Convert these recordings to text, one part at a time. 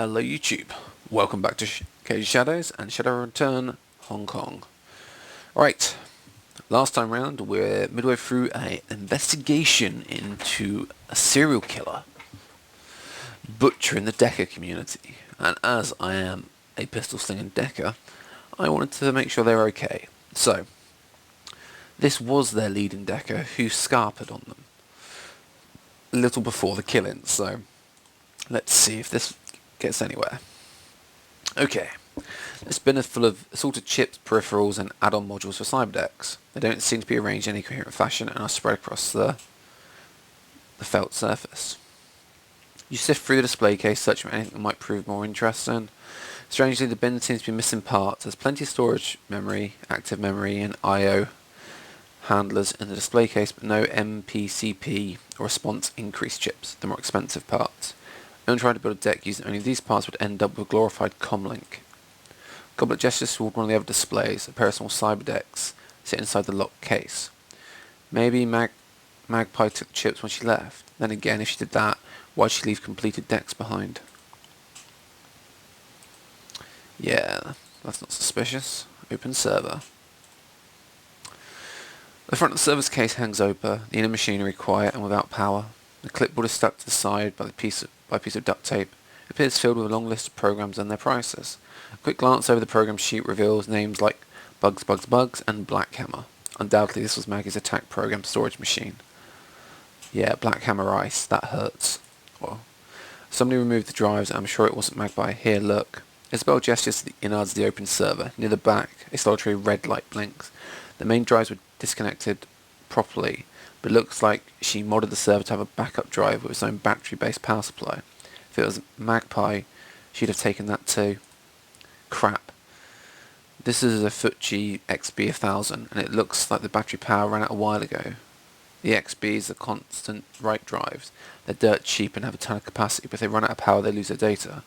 Hello YouTube, welcome back to Cage Shadows and Shadowrun Return Hong Kong. Alright, last time round we're midway through an investigation into a serial killer butchering the Decker community, and as I am a pistol slinging Decker, I wanted to make sure they're okay. So, this was their leading Decker who scarpered on them a little before the killing, so let's see if this gets anywhere. Okay, this bin is full of assorted chips, peripherals and add-on modules for cyberdecks. They don't seem to be arranged in any coherent fashion and are spread across the felt surface. You sift through the display case, searching for anything that might prove more interesting. Strangely, the bin seems to be missing parts. There's plenty of storage memory, active memory and I/O handlers in the display case, but no MPCP or response increase chips, the more expensive parts. No one trying to build a deck using only these parts would end up with a glorified comlink. Goblet gestures toward one of the other displays. A pair of small cyber decks sit inside the locked case. Maybe Magpie took the chips when she left. Then again, if she did that, why'd she leave completed decks behind? Yeah, that's not suspicious. Open server. The front of the server's case hangs open, the inner machinery quiet and without power. The clipboard is stuck to the side by a piece of duct tape. It appears filled with a long list of programs and their prices. A quick glance over the program sheet reveals names like Bugs, Bugs, Bugs and Black Hammer. Undoubtedly this was Maggie's attack program storage machine. Yeah, Black Hammer Ice, that hurts. Well, somebody removed the drives and I'm sure it wasn't Magpie. Here, look. Isabel gestures to the innards of the open server. Near the back, a solitary red light blinks. The main drives were disconnected properly, but it looks like she modded the server to have a backup drive with its own battery-based power supply. If it was Magpie, she'd have taken that too. Crap. This is a Fuji XB1000, and it looks like the battery power ran out a while ago. The XBs are constant write drives. They're dirt cheap and have a ton of capacity, but if they run out of power, they lose their data.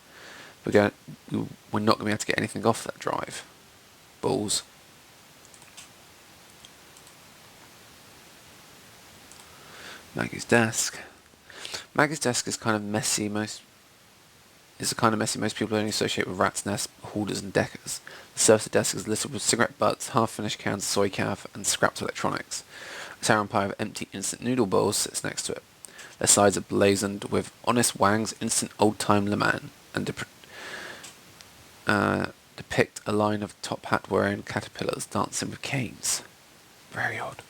We're not going to be able to get anything off that drive. Balls. Maggie's desk. Maggie's desk is kind of messy. Most people only associate with rat's nests, hoarders, and deckers. The surface of the desk is littered with cigarette butts, half-finished cans of soy calf, and scraps of electronics. A towering pile of empty instant noodle bowls sits next to it. Their sides are blazoned with Honest Wang's Instant Old-Time Le Mans, and depict a line of top hat-wearing caterpillars dancing with canes. Very odd.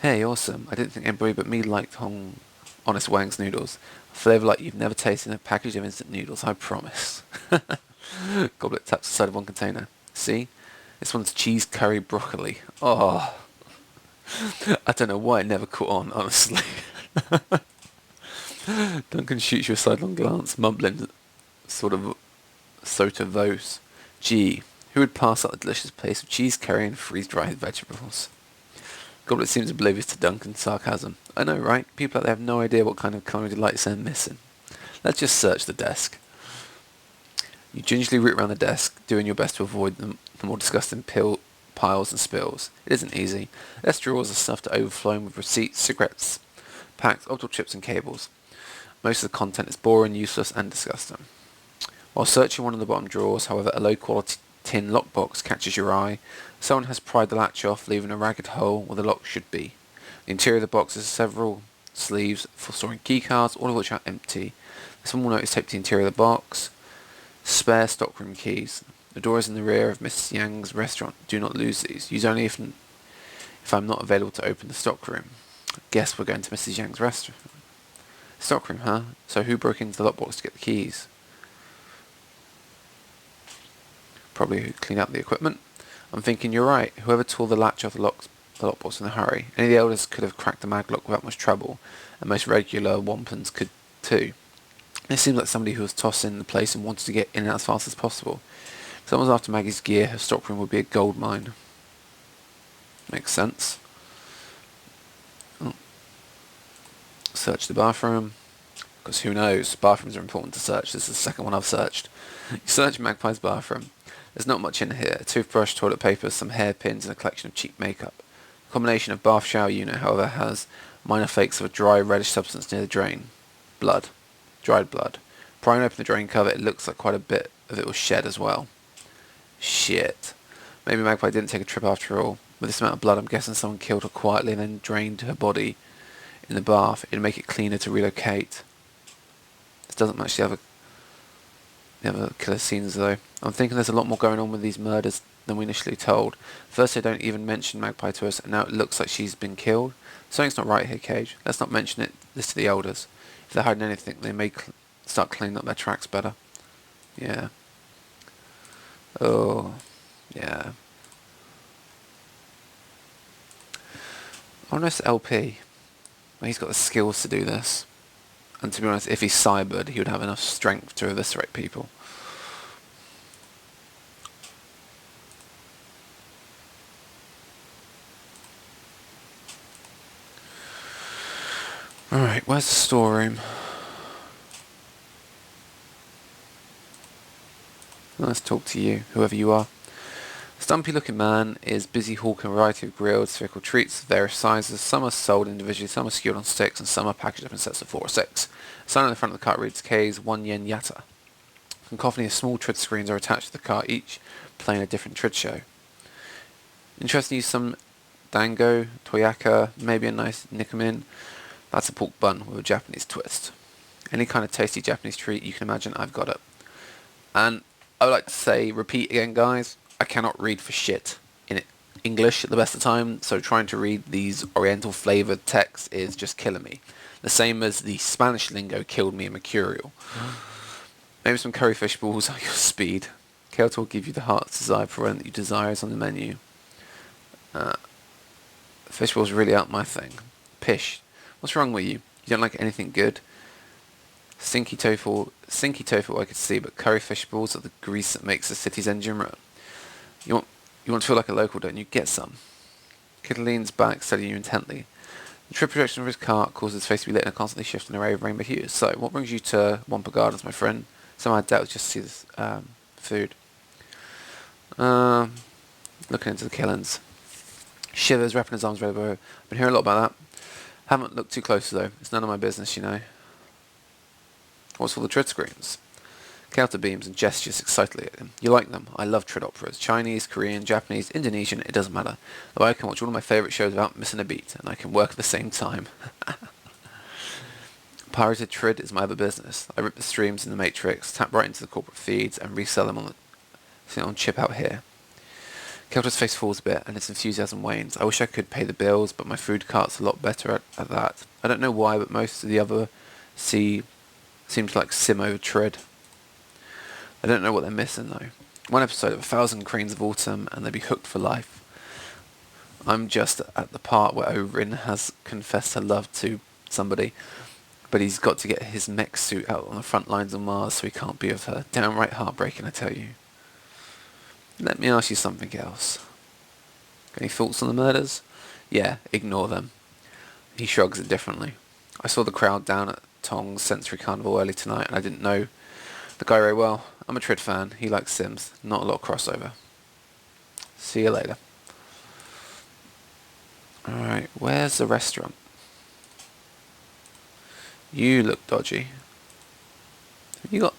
Hey, awesome. I didn't think anybody but me liked Honest Wang's noodles. A flavour like you've never tasted in a package of instant noodles, I promise. Goblet taps the side of one container. See? This one's cheese curry broccoli. Oh. I don't know why it never caught on, honestly. Duncan shoots you a sidelong glance, mumbling sort of sotto voce. Gee, who would pass up a delicious place of cheese curry and freeze-dried vegetables? Goblet seems oblivious to Duncan's sarcasm. I know, right? People out there have no idea what kind of culinary delights they're missing. Let's just search the desk. You gingerly root around the desk, doing your best to avoid the more disgusting piles and spills. It isn't easy. Desk drawers are stuffed to overflowing with receipts, cigarettes, packs, optical chips and cables. Most of the content is boring, useless and disgusting. While searching one of the bottom drawers, however, a low-quality tin lockbox catches your eye. Someone has pried the latch off, leaving a ragged hole where the lock should be. The interior of the box is several sleeves for storing keycards, all of which are empty. A small note is taped to the interior of the box. Spare stockroom keys. The door is in the rear of Miss Yang's restaurant. Do not lose these. Use only if I'm not available to open the stockroom. I guess we're going to Mrs. Yang's restaurant. Stockroom, huh? So who broke into the lockbox to get the keys? Probably who cleaned out the equipment. I'm thinking you're right. Whoever tore the latch off the lockbox in a hurry. Any of the elders could have cracked the maglock without much trouble, and most regular wampums could too. It seems like somebody who was tossed in the place and wanted to get in and out as fast as possible. If someone was after Maggie's gear, her stockroom would be a gold mine. Makes sense. Oh. Search the bathroom. Because who knows? Bathrooms are important to search. This is the second one I've searched. You search Magpie's bathroom. There's not much in here. A toothbrush, toilet paper, some hairpins, and a collection of cheap makeup. The combination of bath shower unit, however, has minor flakes of a dry reddish substance near the drain. Blood. Dried blood. Prying open the drain cover, it looks like quite a bit of it was shed as well. Shit. Maybe Magpie didn't take a trip after all. With this amount of blood, I'm guessing someone killed her quietly and then drained her body in the bath. It'd make it cleaner to relocate. This doesn't match the other killer scenes though. I'm thinking there's a lot more going on with these murders than we initially told. First they don't even mention Magpie to us, and now it looks like she's been killed. Something's not right here, Cage. Let's not mention this to the elders. If they're hiding anything, they may start cleaning up their tracks better. Yeah. Oh, yeah. I wonder if it's LP. Well, he's got the skills to do this. And to be honest, if he's cybered, he would have enough strength to eviscerate people. Alright, where's the storeroom? Let's talk to you, whoever you are. Stumpy looking man is busy hawking a variety of grilled spherical treats of various sizes. Some are sold individually, some are skewered on sticks, and some are packaged up in sets of 4 or 6. A sign on the front of the cart reads K's 1 yen yatta. Cacophony of small trid screens are attached to the cart, each playing a different trid show. Interesting, some dango, toyaka, maybe a nice nikamin. That's a pork bun with a Japanese twist. Any kind of tasty Japanese treat you can imagine, I've got it. And I would like to say, repeat again guys, I cannot read for shit in English at the best of time, so trying to read these oriental flavoured texts is just killing me. The same as the Spanish lingo killed me in Mercurial. Maybe some curry fish balls are your speed. Kale will give you the heart's desire for one that you desire is on the menu. Fish balls really aren't my thing. Pish. What's wrong with you? You don't like anything good? Stinky tofu I could see, but curry fish balls are the grease that makes the city's engine run. You want to feel like a local, don't you? Get some. Kid leans back, studying you intently. The trip projection of his cart causes his face to be lit in a constantly shifting array of rainbow hues. So, what brings you to Wampa Gardens, my friend? Somehow I doubt it's just to see this food. Looking into the killings. Shivers, wrapping his arms around the bow. I've been hearing a lot about that. Haven't looked too close though. It's none of my business, you know. What's all the trid screens? Counter beams and gestures excitedly at him. You like them? I love trid operas. Chinese, Korean, Japanese, Indonesian, it doesn't matter. Though I can watch all of my favourite shows without missing a beat, and I can work at the same time. Pirated trid is my other business. I rip the streams in the Matrix, tap right into the corporate feeds, and resell them on chip out here. Kelter's face falls a bit, and his enthusiasm wanes. I wish I could pay the bills, but my food cart's a lot better at that. I don't know why, but most of the other seem to like sim over trid. I don't know what they're missing though. One episode of 1,000 Cranes of Autumn and they'd be hooked for life. I'm just at the part where Orin has confessed her love to somebody, but he's got to get his mech suit out on the front lines of Mars so he can't be with her. Downright heartbreaking, I tell you. Let me ask you something else. Any thoughts on the murders? Yeah, ignore them. He shrugs indifferently. I saw the crowd down at Tong's Sensory Carnival early tonight and I didn't know the guy very well. I'm a Trid fan. He likes Sims. Not a lot of crossover. See you later. Alright, where's the restaurant? You look dodgy. You got...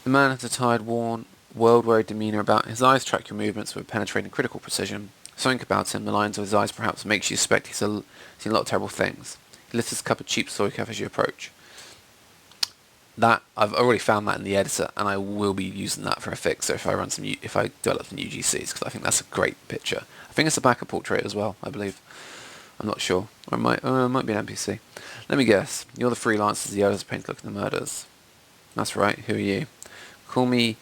The man has a tired, worn, world-weary demeanour about him. His eyes track your movements with penetrating critical precision. Something about him, the lines of his eyes perhaps, makes you suspect he's seen a lot of terrible things. He lifts his cup of cheap soy cup as you approach. That I've already found that in the editor, and I will be using that for a fixer if I develop some UGCs, because I think that's a great picture. I think it's a backup portrait as well, I believe. I'm not sure. Or it might be an NPC. Let me guess. You're the freelancers the others paint looking at the murders. That's right. Who are you? Call me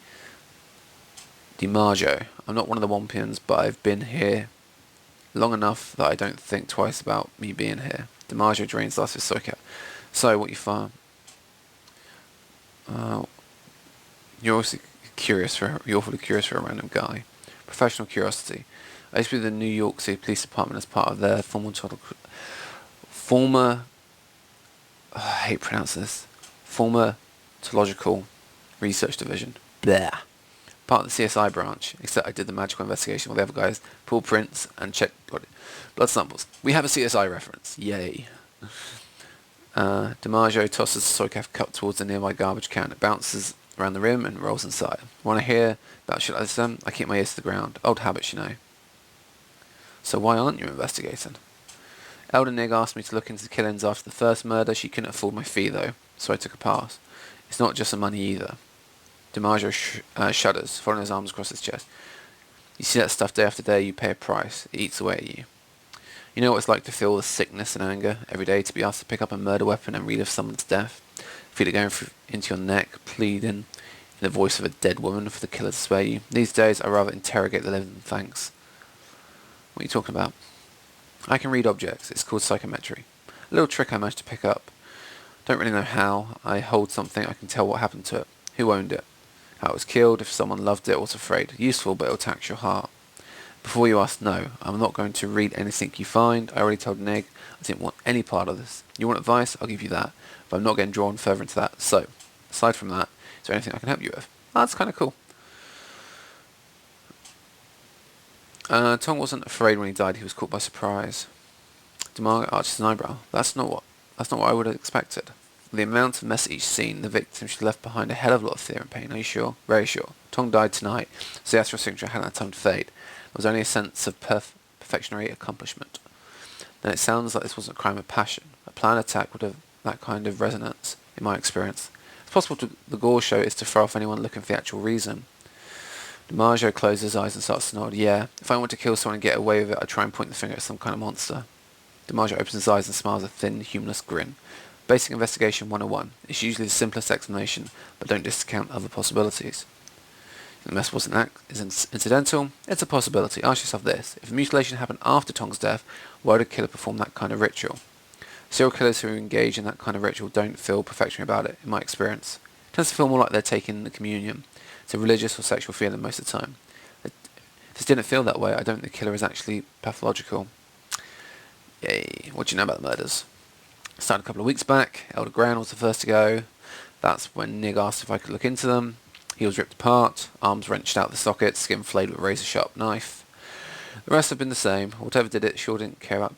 DiMaggio. I'm not one of the Wampians, but I've been here long enough that I don't think twice about me being here. DiMaggio drains last of his soy cup. So, what you find? You're awfully curious for a random guy. Professional curiosity. I used to be with the New York City Police Department as part of their I hate pronouncing this. Formatological Research Division. Blah. Part of the CSI branch, except I did the magical investigation while the other guys pulled prints and checked blood samples. We have a CSI reference. Yay. DiMaggio tosses the Soycaf cup towards the nearby garbage can. It bounces around the rim and rolls inside. When I hear about shit like this, I keep my ears to the ground. Old habits, you know. So why aren't you investigating? Elder Nig asked me to look into the killings after the first murder. She couldn't afford my fee, though, so I took a pass. It's not just the money, either. DiMaggio shudders, folding his arms across his chest. You see that stuff day after day, you pay a price. It eats away at you. You know what it's like to feel the sickness and anger every day, to be asked to pick up a murder weapon and relive someone's death. Feel it going into your neck, pleading in the voice of a dead woman for the killer to spare you. These days, I rather interrogate the living than thanks. What are you talking about? I can read objects. It's called psychometry. A little trick I managed to pick up. Don't really know how. I hold something, I can tell what happened to it. Who owned it. How it was killed, if someone loved it or was afraid. Useful, but it'll tax your heart. Before you ask, no, I'm not going to read anything you find. I already told Nig I didn't want any part of this. You want advice? I'll give you that. But I'm not getting drawn further into that. So, aside from that, is there anything I can help you with? Oh, that's kind of cool. Tong wasn't afraid when he died. He was caught by surprise. DiMaggio arches an eyebrow. That's not what I would have expected. With the amount of mess at each scene, the victim should have left behind a hell of a lot of fear and pain. Are you sure? Very sure. Tong died tonight, so the astral signature hadn't had time to fade. It was only a sense of perfectionary accomplishment. Then it sounds like this wasn't a crime of passion. A planned attack would have that kind of resonance, in my experience. It's possible the gore show is to throw off anyone looking for the actual reason. DiMaggio closes his eyes and starts to nod. Yeah, if I want to kill someone and get away with it, I try and point the finger at some kind of monster. DiMaggio opens his eyes and smiles a thin, humorless grin. Basic Investigation 101. It's usually the simplest explanation, but don't discount other possibilities. The mess wasn't incidental, it's a possibility. Ask yourself this. If a mutilation happened after Tong's death, why would a killer perform that kind of ritual? Serial killers who engage in that kind of ritual don't feel perfectionary about it, in my experience. It tends to feel more like they're taking the communion. It's a religious or sexual feeling most of the time. If this didn't feel that way, I don't think the killer is actually pathological. Yay. What do you know about the murders? Started a couple of weeks back. Elder Gran was the first to go. That's when Nig asked if I could look into them. He was ripped apart, arms wrenched out the sockets, skin flayed with a razor-sharp knife. The rest have been the same. Whatever did it sure didn't care about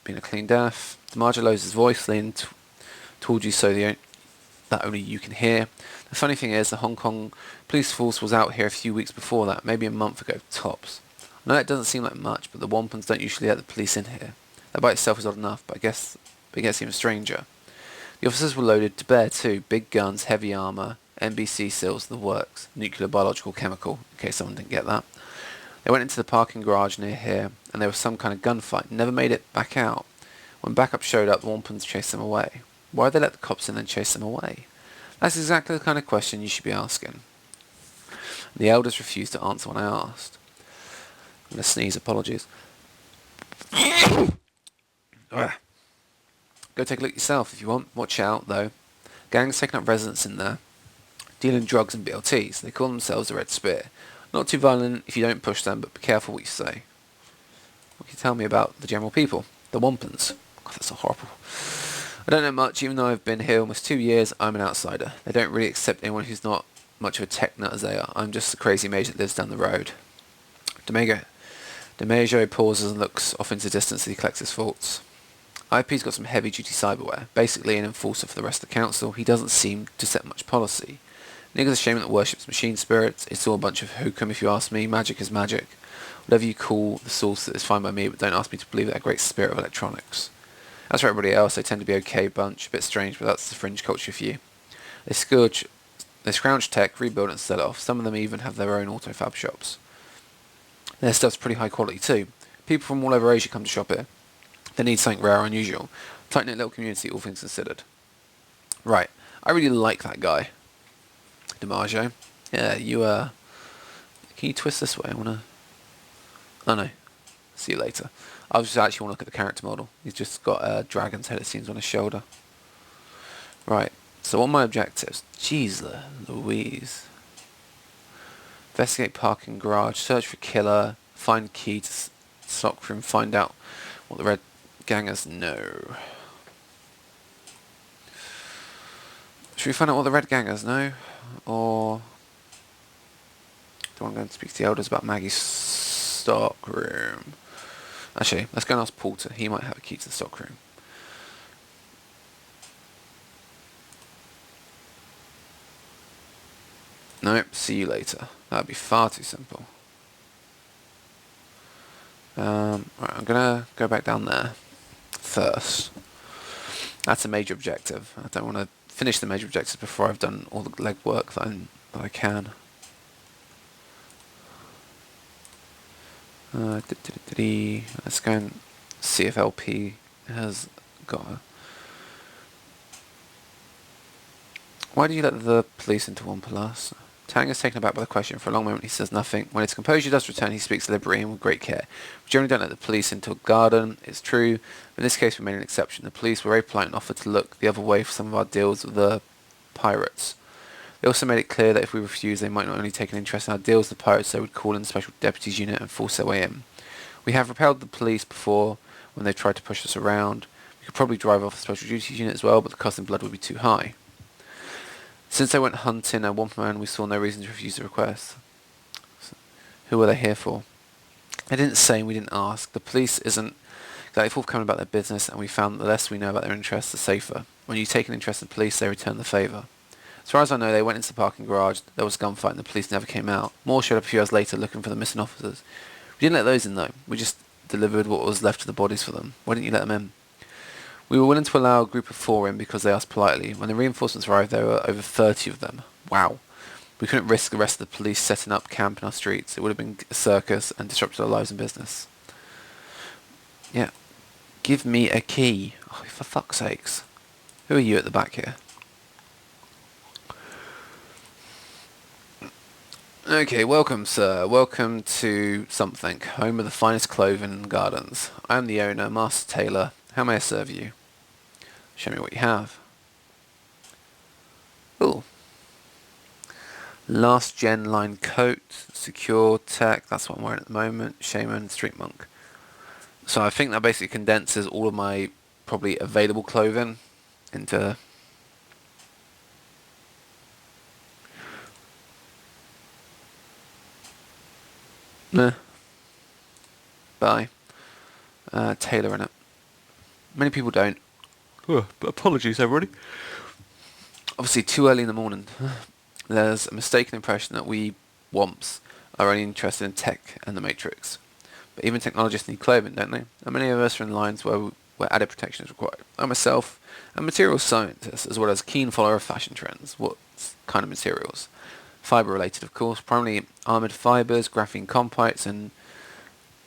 being a clean death. DiMaggio lowers his voice, leaning towards you so that only you can hear. The funny thing is, the Hong Kong police force was out here a few weeks before that, maybe a month ago, tops. I know it doesn't seem like much, but the Wampums don't usually let the police in here. That by itself is odd enough, but I guess it gets even stranger. The officers were loaded to bear too. Big guns, heavy armour, NBC seals, the works. Nuclear, biological, chemical, in case someone didn't get that. They went into the parking garage near here, and there was some kind of gunfight. Never made it back out. When backup showed up, the Wampums chased them away. Why did they let the cops in and chase them away? That's exactly the kind of question you should be asking. The elders refused to answer when I asked. I'm going to sneeze, apologies. Go take a look yourself if you want. Watch out, though. Gangs taking up residence in there, dealing drugs and BLTs. They call themselves the Red Spear. Not too violent if you don't push them, but be careful what you say. What can you tell me about the general people? The Wampums. God, that's so horrible. I don't know much, even though I've been here almost 2 years, I'm an outsider. They don't really accept anyone who's not much of a tech nut as they are. I'm just a crazy mage that lives down the road. DiMaggio pauses and looks off into the distance as he collects his thoughts. IP's got some heavy-duty cyberware, basically an enforcer for the rest of the council. He doesn't seem to set much policy. Nigger's a shaman that worships machine spirits. It's all a bunch of hokum if you ask me. Magic is magic. Whatever you call the source is fine by me, but don't ask me to believe that great spirit of electronics. As for everybody else, they tend to be okay bunch, a bit strange, but that's the fringe culture for you. They scrounge tech, rebuild it and sell it off. Some of them even have their own auto fab shops. Their stuff's pretty high quality too. People from all over Asia come to shop here. They need something rare or unusual. Tight-knit little community, all things considered. Right, I really like that guy. DiMaggio. Yeah, you, can you twist this way? I wanna... Oh no. See you later. I just actually want to look at the character model. He's just got a dragon's head, it seems, on his shoulder. Right, so what are my objectives? Jeez Louise. Investigate parking garage, search for killer, find key to stock room, find out what the red gangers know. Should we find out what the red gangers know? Or do I want to go and speak to the elders about Maggie's stock room? Actually, let's go and ask Porter. He might have a key to the stock room. Nope, see you later. That'd be far too simple. Right, I'm gonna go back down there first. That's a major objective. I don't want to finish the major objectives before I've done all the legwork that I can. Let's go and see if LP has got a... Why do you let the police into one plus? Tang is taken aback by the question. For a long moment he says nothing. When his composure does return, he speaks deliberately and with great care. We generally don't let the police into a garden, it's true, but in this case we made an exception. The police were very polite and offered to look the other way for some of our deals with the pirates. They also made it clear that if we refused, they might not only take an interest in our deals with the pirates, they would call in the special deputies unit and force their way in. We have repelled the police before when they tried to push us around. We could probably drive off the special duties unit as well, but the cost in blood would be too high. Since they went hunting a Wampa man, we saw no reason to refuse the request. So, who were they here for? They didn't say and we didn't ask. The police isn't exactly forthcoming about their business, and we found that the less we know about their interests, the safer. When you take an interest in police, they return the favour. As far as I know, they went into the parking garage, there was a gunfight, and the police never came out. More showed up a few hours later looking for the missing officers. We didn't let those in though. We just delivered what was left of the bodies for them. Why didn't you let them in? We were willing to allow a group of 4 in because they asked politely. When the reinforcements arrived, there were over 30 of them. Wow. We couldn't risk the rest of the police setting up camp in our streets. It would have been a circus and disrupted our lives and business. Yeah. Give me a key. Oh, for fuck's sakes. Who are you at the back here? Okay, welcome, sir. Welcome to something. Home of the finest clothing and gardens. I am the owner, Master Taylor. How may I serve you? Show me what you have. Ooh. Last gen line coat, secure tech, that's what I'm wearing at the moment, Shaman, Street Monk. So I think that basically condenses all of my probably available clothing into... Meh. Bye. Taylor in it. Many people don't. But apologies, everybody. Obviously, too early in the morning. There's a mistaken impression that we Womps are only interested in tech and the Matrix. But even technologists need clothing, don't they? And many of us are in lines where added protection is required. I myself am a materials scientist, as well as a keen follower of fashion trends. What kind of materials? Fibre related, of course, primarily armoured fibres, graphene composites, and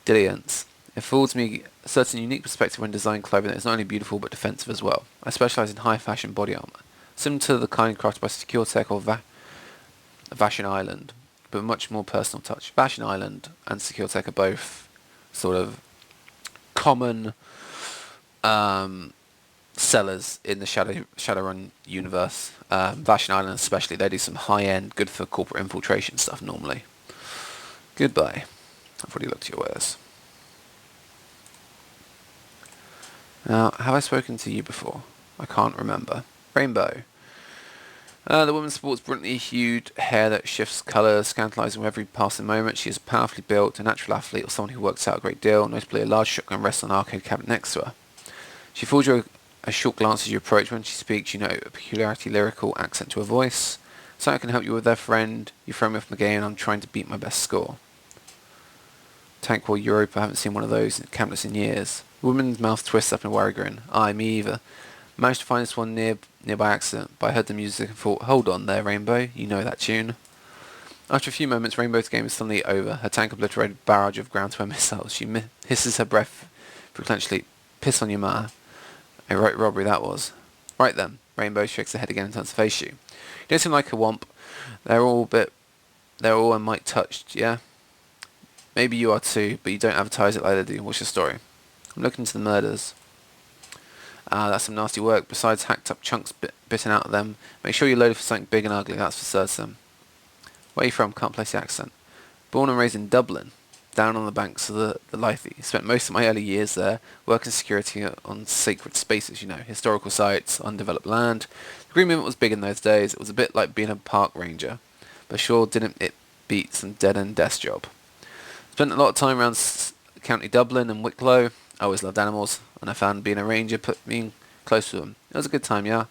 diluents. It affords me a certain unique perspective when designing clothing that is not only beautiful but defensive as well. I specialise in high fashion body armour, similar to the kind crafted by Secure Tech or Vashon Island, but much more personal touch. Vashon Island and Secure Tech are both sort of common sellers in the Shadowrun universe. Vashon Island especially, they do some high-end, good for corporate infiltration stuff normally. Goodbye. I've already looked at your wares. Now, have I spoken to you before? I can't remember. Rainbow. The woman sports brilliantly hued hair that shifts colour, scandalising with every passing moment. She is powerfully built, a natural athlete or someone who works out a great deal. Notably, a large shotgun rests on an arcade cabinet next to her. She affords you a short glance as you approach. When she speaks, you know a peculiarity lyrical accent to her voice. So I can help you with their friend. You throw me off the game and I'm trying to beat my best score. Tankwell Europe, I haven't seen one of those cabinets in years. The woman's mouth twists up in a worry grin. Aye, me either. Managed to find this one nearby accident, but I heard the music and thought, hold on there, Rainbow, you know that tune. After a few moments, Rainbow's game is suddenly over. Her tank obliterated a barrage of ground-to-air missiles. She hisses her breath potentially. Piss on your ma. A right robbery that was. Right then, Rainbow shakes her head again and turns to face you. You don't seem like a womp. They're all a mite touched, yeah? Maybe you are too, but you don't advertise it like they do. What's your story? I'm looking into the murders. That's some nasty work. Besides hacked up chunks bitten out of them, make sure you're loaded for something big and ugly, that's for certain. Where are you from? Can't place the accent. Born and raised in Dublin, down on the banks of the Liffey. Spent most of my early years there, working security on sacred spaces, you know, historical sites, undeveloped land. The Green Movement was big in those days. It was a bit like being a park ranger, but sure didn't it beat some dead-end desk job. Spent a lot of time around County Dublin and Wicklow. I always loved animals, and I found being a ranger put me close to them. It was a good time, yeah.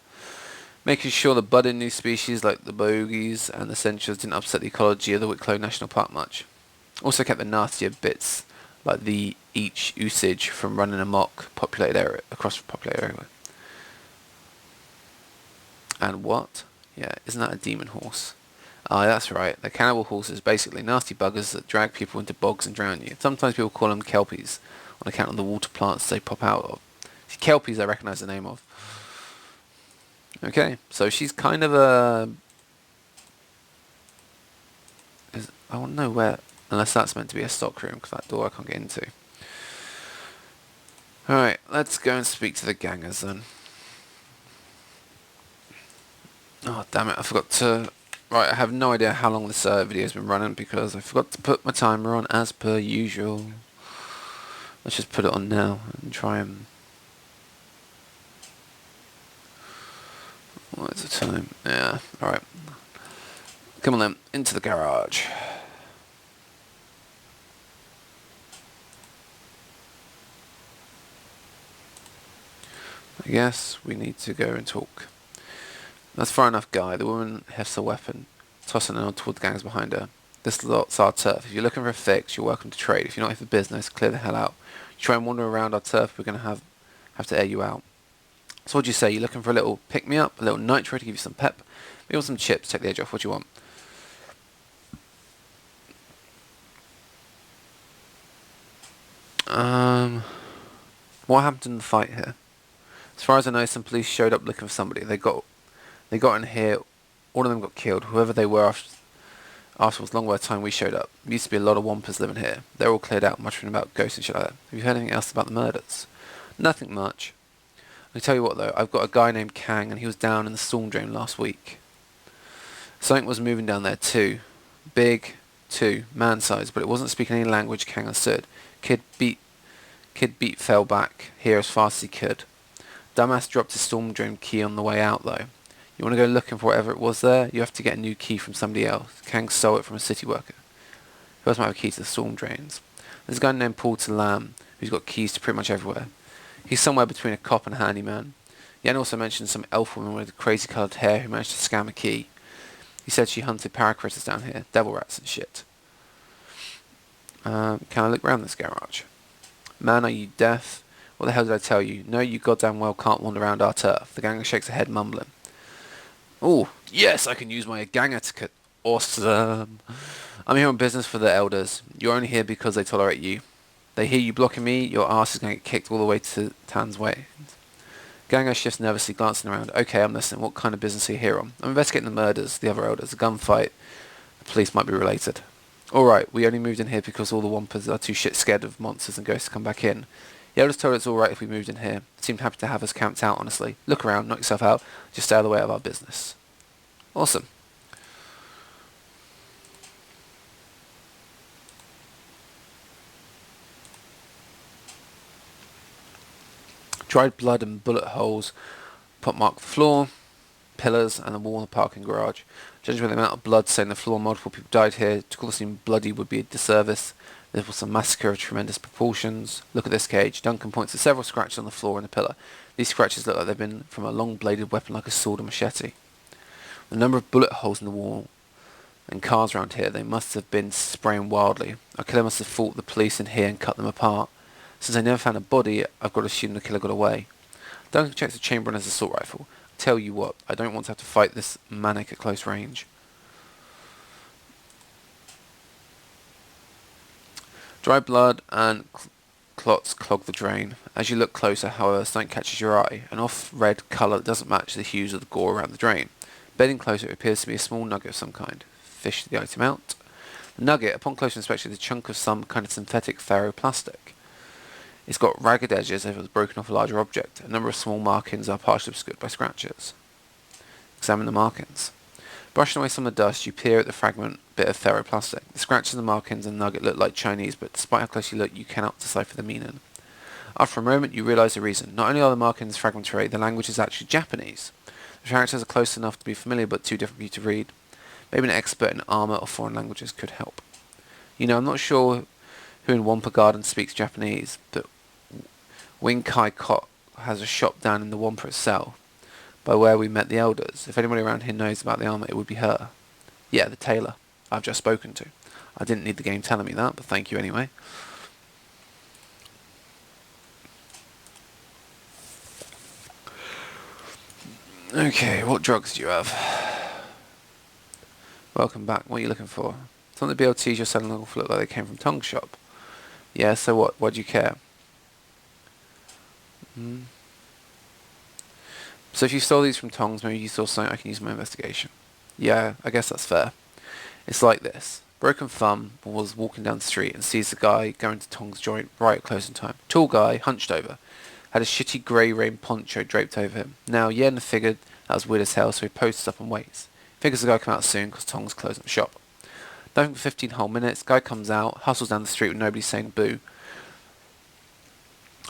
Making sure the budding new species like the bogies and the sensuals didn't upset the ecology of the Wicklow National Park much. Also kept the nastier bits like the each usage from running amok populated area across populated area. And what? Yeah, isn't that a demon horse? Ah, that's right. They're cannibal horses, basically nasty buggers that drag people into bogs and drown you. Sometimes people call them kelpies on account of the water plants they pop out of. See, kelpies I recognise the name of. Okay, so she's kind of a... I want to know where... Unless that's meant to be a stock room, because that door I can't get into. Alright, let's go and speak to the gangers then. Oh, damn it, I forgot to... Right, I have no idea how long this video's been running because I forgot to put my timer on as per usual. Let's just put it on now and try and... What is the time? Yeah, alright. Come on then, into the garage. I guess we need to go and talk. That's far enough, guy. The woman hefts a weapon, tossing it on toward the gangs behind her. This lot's our turf. If you're looking for a fix, you're welcome to trade. If you're not here for business, clear the hell out. You try and wander around our turf, we're going to have to air you out. So what do you say? You're looking for a little pick-me-up, a little nitro to give you some pep? Maybe want some chips, take the edge off. What do you want? What happened in the fight here? As far as I know, some police showed up looking for somebody. They got in here. All of them got killed. Whoever they were afterwards, long by the time we showed up. There used to be a lot of wampus living here. They're all cleared out, muttering about ghosts and shit like that. Have you heard anything else about the murders? Nothing much. I tell you what though, I've got a guy named Kang, and he was down in the storm drain last week. Something was moving down there too. Big, too, man-sized, but it wasn't speaking any language Kang understood. Kid beat fell back here as fast as he could. Dumbass dropped his storm drain key on the way out though. You want to go looking for whatever it was there? You have to get a new key from somebody else. Kang stole it from a city worker. Who else might have a key to the storm drains? There's a guy named Paul Lamb who's got keys to pretty much everywhere. He's somewhere between a cop and a handyman. Jan also mentioned some elf woman with crazy coloured hair who managed to scam a key. He said she hunted paracritters down here, devil rats and shit. Can I look round this garage? Man, are you deaf? What the hell did I tell you? No, you goddamn well can't wander around our turf. The ganger shakes her head, mumbling. Oh, yes, I can use my gang etiquette. Awesome. I'm here on business for the elders. You're only here because they tolerate you. They hear you blocking me, your ass is going to get kicked all the way to Tan's way. Ganger shifts nervously, glancing around. Okay, I'm listening. What kind of business are you here on? I'm investigating the murders, the other elders, a gunfight. The police might be related. Alright, we only moved in here because all the wampers are too shit scared of monsters and ghosts to come back in. The elders told us it's alright if we moved in here. They seemed happy to have us camped out, honestly. Look around, knock yourself out, just stay out of the way of our business. Awesome. Dried blood and bullet holes mark the floor, pillars, and the wall in the parking garage. Judging by the amount of blood stained the floor, multiple people died here. To call this thing bloody would be a disservice. This was a massacre of tremendous proportions. Look at this cage. Duncan points to several scratches on the floor and the pillar. These scratches look like they've been from a long-bladed weapon like a sword or machete. The number of bullet holes in the wall and cars around here, they must have been spraying wildly. Our killer must have fought the police in here and cut them apart. Since I never found a body, I've got to assume the killer got away. Duncan checks the chamber on his assault rifle. Tell you what, I don't want to have to fight this manic at close range. Dry blood and clots clog the drain. As you look closer, however, something catches your eye, an off-red colour that doesn't match the hues of the gore around the drain. Bending closer, it appears to be a small nugget of some kind. Fish the item out. The nugget, upon closer inspection, is a chunk of some kind of synthetic ferroplastic. It's got ragged edges as if it was broken off a larger object. A number of small markings are partially obscured by scratches. Examine the markings. Brushing away some of the dust, you peer at the fragment bit of ferroplastic. The scratches and the markings and nugget look like Chinese, but despite how close you look, you cannot decipher the meaning. After a moment, you realise the reason. Not only are the markings fragmentary, the language is actually Japanese. The characters are close enough to be familiar, but too different for you to read. Maybe an expert in armour or foreign languages could help. You know, I'm not sure who in Wampa Garden speaks Japanese, but Wing Kai Kot has a shop down in the Wampa itself. by where we met the elders. If anybody around here knows about the armor, it would be her. Yeah, the tailor I've just spoken to. I didn't need the game telling me that, but thank you anyway. Okay, what drugs do you have? Welcome back. What are you looking for? Some of the BLTs you're selling look like they came from Tongue's shop. Yeah, so what? Why do you care? So if you stole these from Tongs, maybe you saw something I can use in my investigation. Yeah, I guess that's fair. It's like this. Broken Thumb was walking down the street and sees the guy going to Tong's joint right at closing time. Tall guy, hunched over. Had a shitty grey rain poncho draped over him. Now, Yen figured that was weird as hell, so he posts up and waits. Figures the guy come out soon because Tong's closing the shop. Nothing for 15 whole minutes. Guy comes out, hustles down the street with nobody saying boo.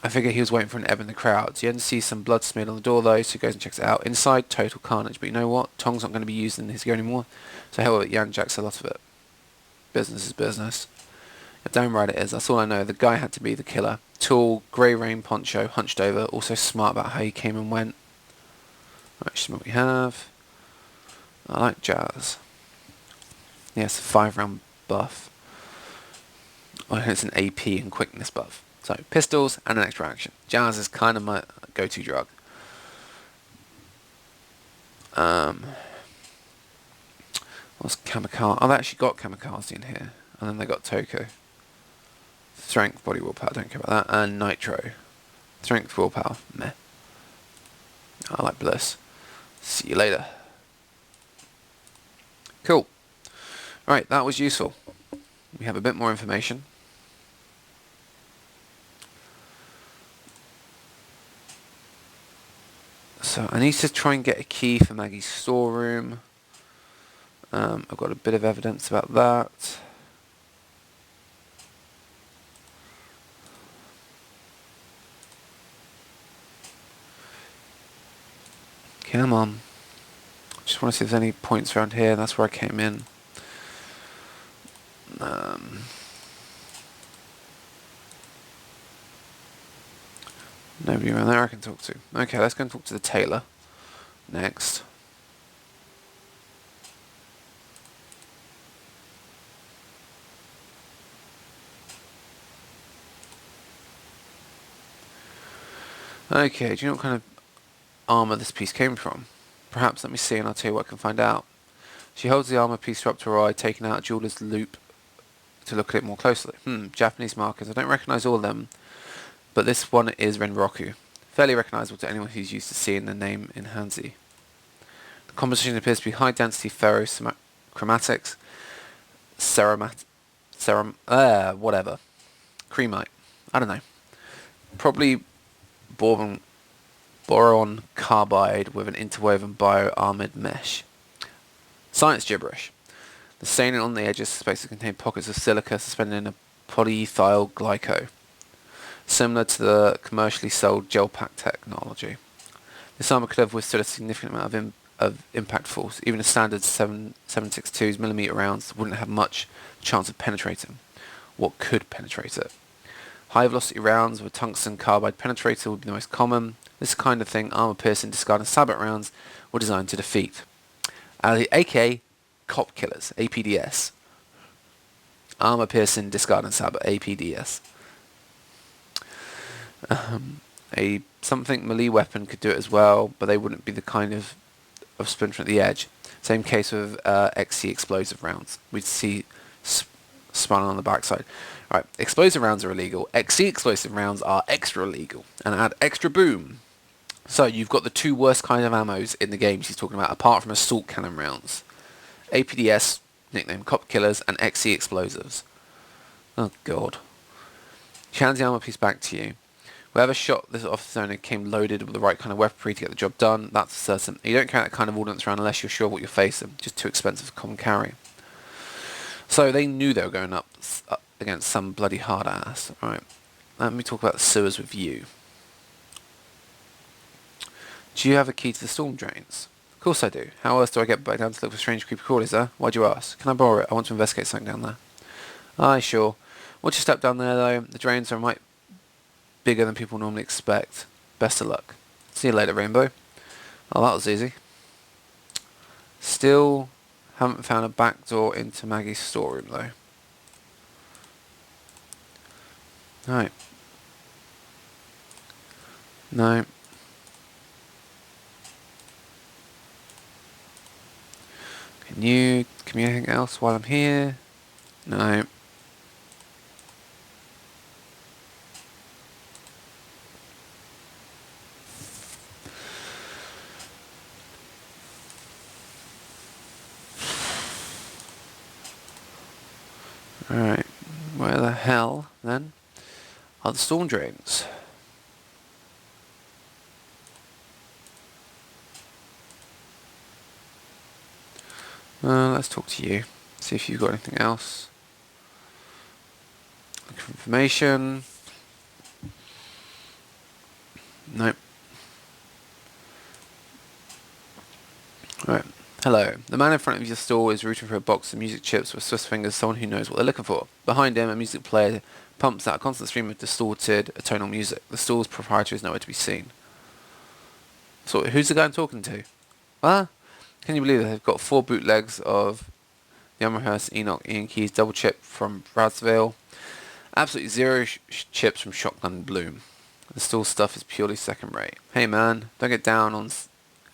I figure he was waiting for an ebb in the crowd. Yen sees some blood smeared on the door though, so he goes and checks it out. Inside, total carnage. But you know what? Tong's not going to be used in his gear anymore, so hell with it, Yan jacks a lot of it. Business is business. If damn right it is, that's all I know. The guy had to be the killer. Tall, grey rain poncho, hunched over, also smart about how he came and went. Right, just what we have. I like jazz. Yes, 5-round buff. Oh, it's an AP and quickness buff. So, pistols and an extra action. Jazz is kind of my go-to drug. What's kamikaze? Oh, they actually got kamikaze in here. And then they got Toko. Strength, body willpower, don't care about that. And nitro. Strength, willpower, meh. I like bliss. See you later. Cool. Right, that was useful. We have a bit more information. So I need to try and get a key for Maggie's storeroom. I've got a bit of evidence about that. Come on. Just want to see if there's any points around here. That's where I came in. Nobody around there I can talk to. Okay, let's go and talk to the tailor next. Okay, do you know what kind of armour this piece came from? Perhaps, let me see and I'll tell you what I can find out. She holds the armour piece up to her eye, taking out a jeweler's loop to look at it more closely. Japanese markers. I don't recognise all of them, but this one is Renroku. Fairly recognisable to anyone who's used to seeing the name in Hanzi. The composition appears to be high density ferrochromatics, whatever. Creamite. I don't know. Probably boron carbide with an interwoven bio-armoured mesh. Science gibberish. The staining on the edges is supposed to contain pockets of silica suspended in a polyethyl glycol, similar to the commercially sold gel pack technology. This armour could have withstood a significant amount of impact force. Even a standard 7.62 mm rounds wouldn't have much chance of penetrating. What could penetrate it? High velocity rounds with tungsten carbide penetrator would be the most common. This kind of thing, armour piercing, discarding sabot rounds, were designed to defeat. AK cop killers, APDS. Armour piercing, discarding sabot, APDS. A something melee weapon could do it as well, but they wouldn't be the kind of splinter at the edge. Same case with XC explosive rounds. We'd see spun on the backside. Right, explosive rounds are illegal. XC explosive rounds are extra illegal and add extra boom. So you've got the two worst kind of ammos in the game she's talking about, apart from assault cannon rounds. APDS, nicknamed cop killers, and XC explosives. Oh god. She hands the armor piece back to you. Whoever shot this officer owner came loaded with the right kind of weaponry to get the job done, that's certain. You don't carry that kind of ordnance around unless you're sure what you're facing. Just too expensive for common carry. So they knew they were going up against some bloody hard ass. Alright, let me talk about the sewers with you. Do you have a key to the storm drains? Of course I do. How else do I get back down to look for strange creepy crawlies there? Why'd you ask? Can I borrow it? I want to investigate something down there. Aye, sure. Once you step down there though, the drains are bigger than people normally expect. Best of luck. See you later, Rainbow. Oh, that was easy. Still haven't found a back door into Maggie's storeroom though. Right. No. Can you give me anything else while I'm here? No. Alright. Where the hell, then, are the storm drains? Let's talk to you. See if you've got anything else. Look for information. Nope. Right. Hello. The man in front of your stall is rooting for a box of music chips with Swiss fingers, someone who knows what they're looking for. Behind him, a music player pumps out a constant stream of distorted, atonal music. The stall's proprietor is nowhere to be seen. So, who's the guy I'm talking to? Ah? Can you believe it? They've got 4 bootlegs of the unrehearsed Enoch Ian Keys double chip from Bradsville. Absolutely 0 chips from Shotgun Bloom. The stall stuff is purely second rate. Hey man, don't get down on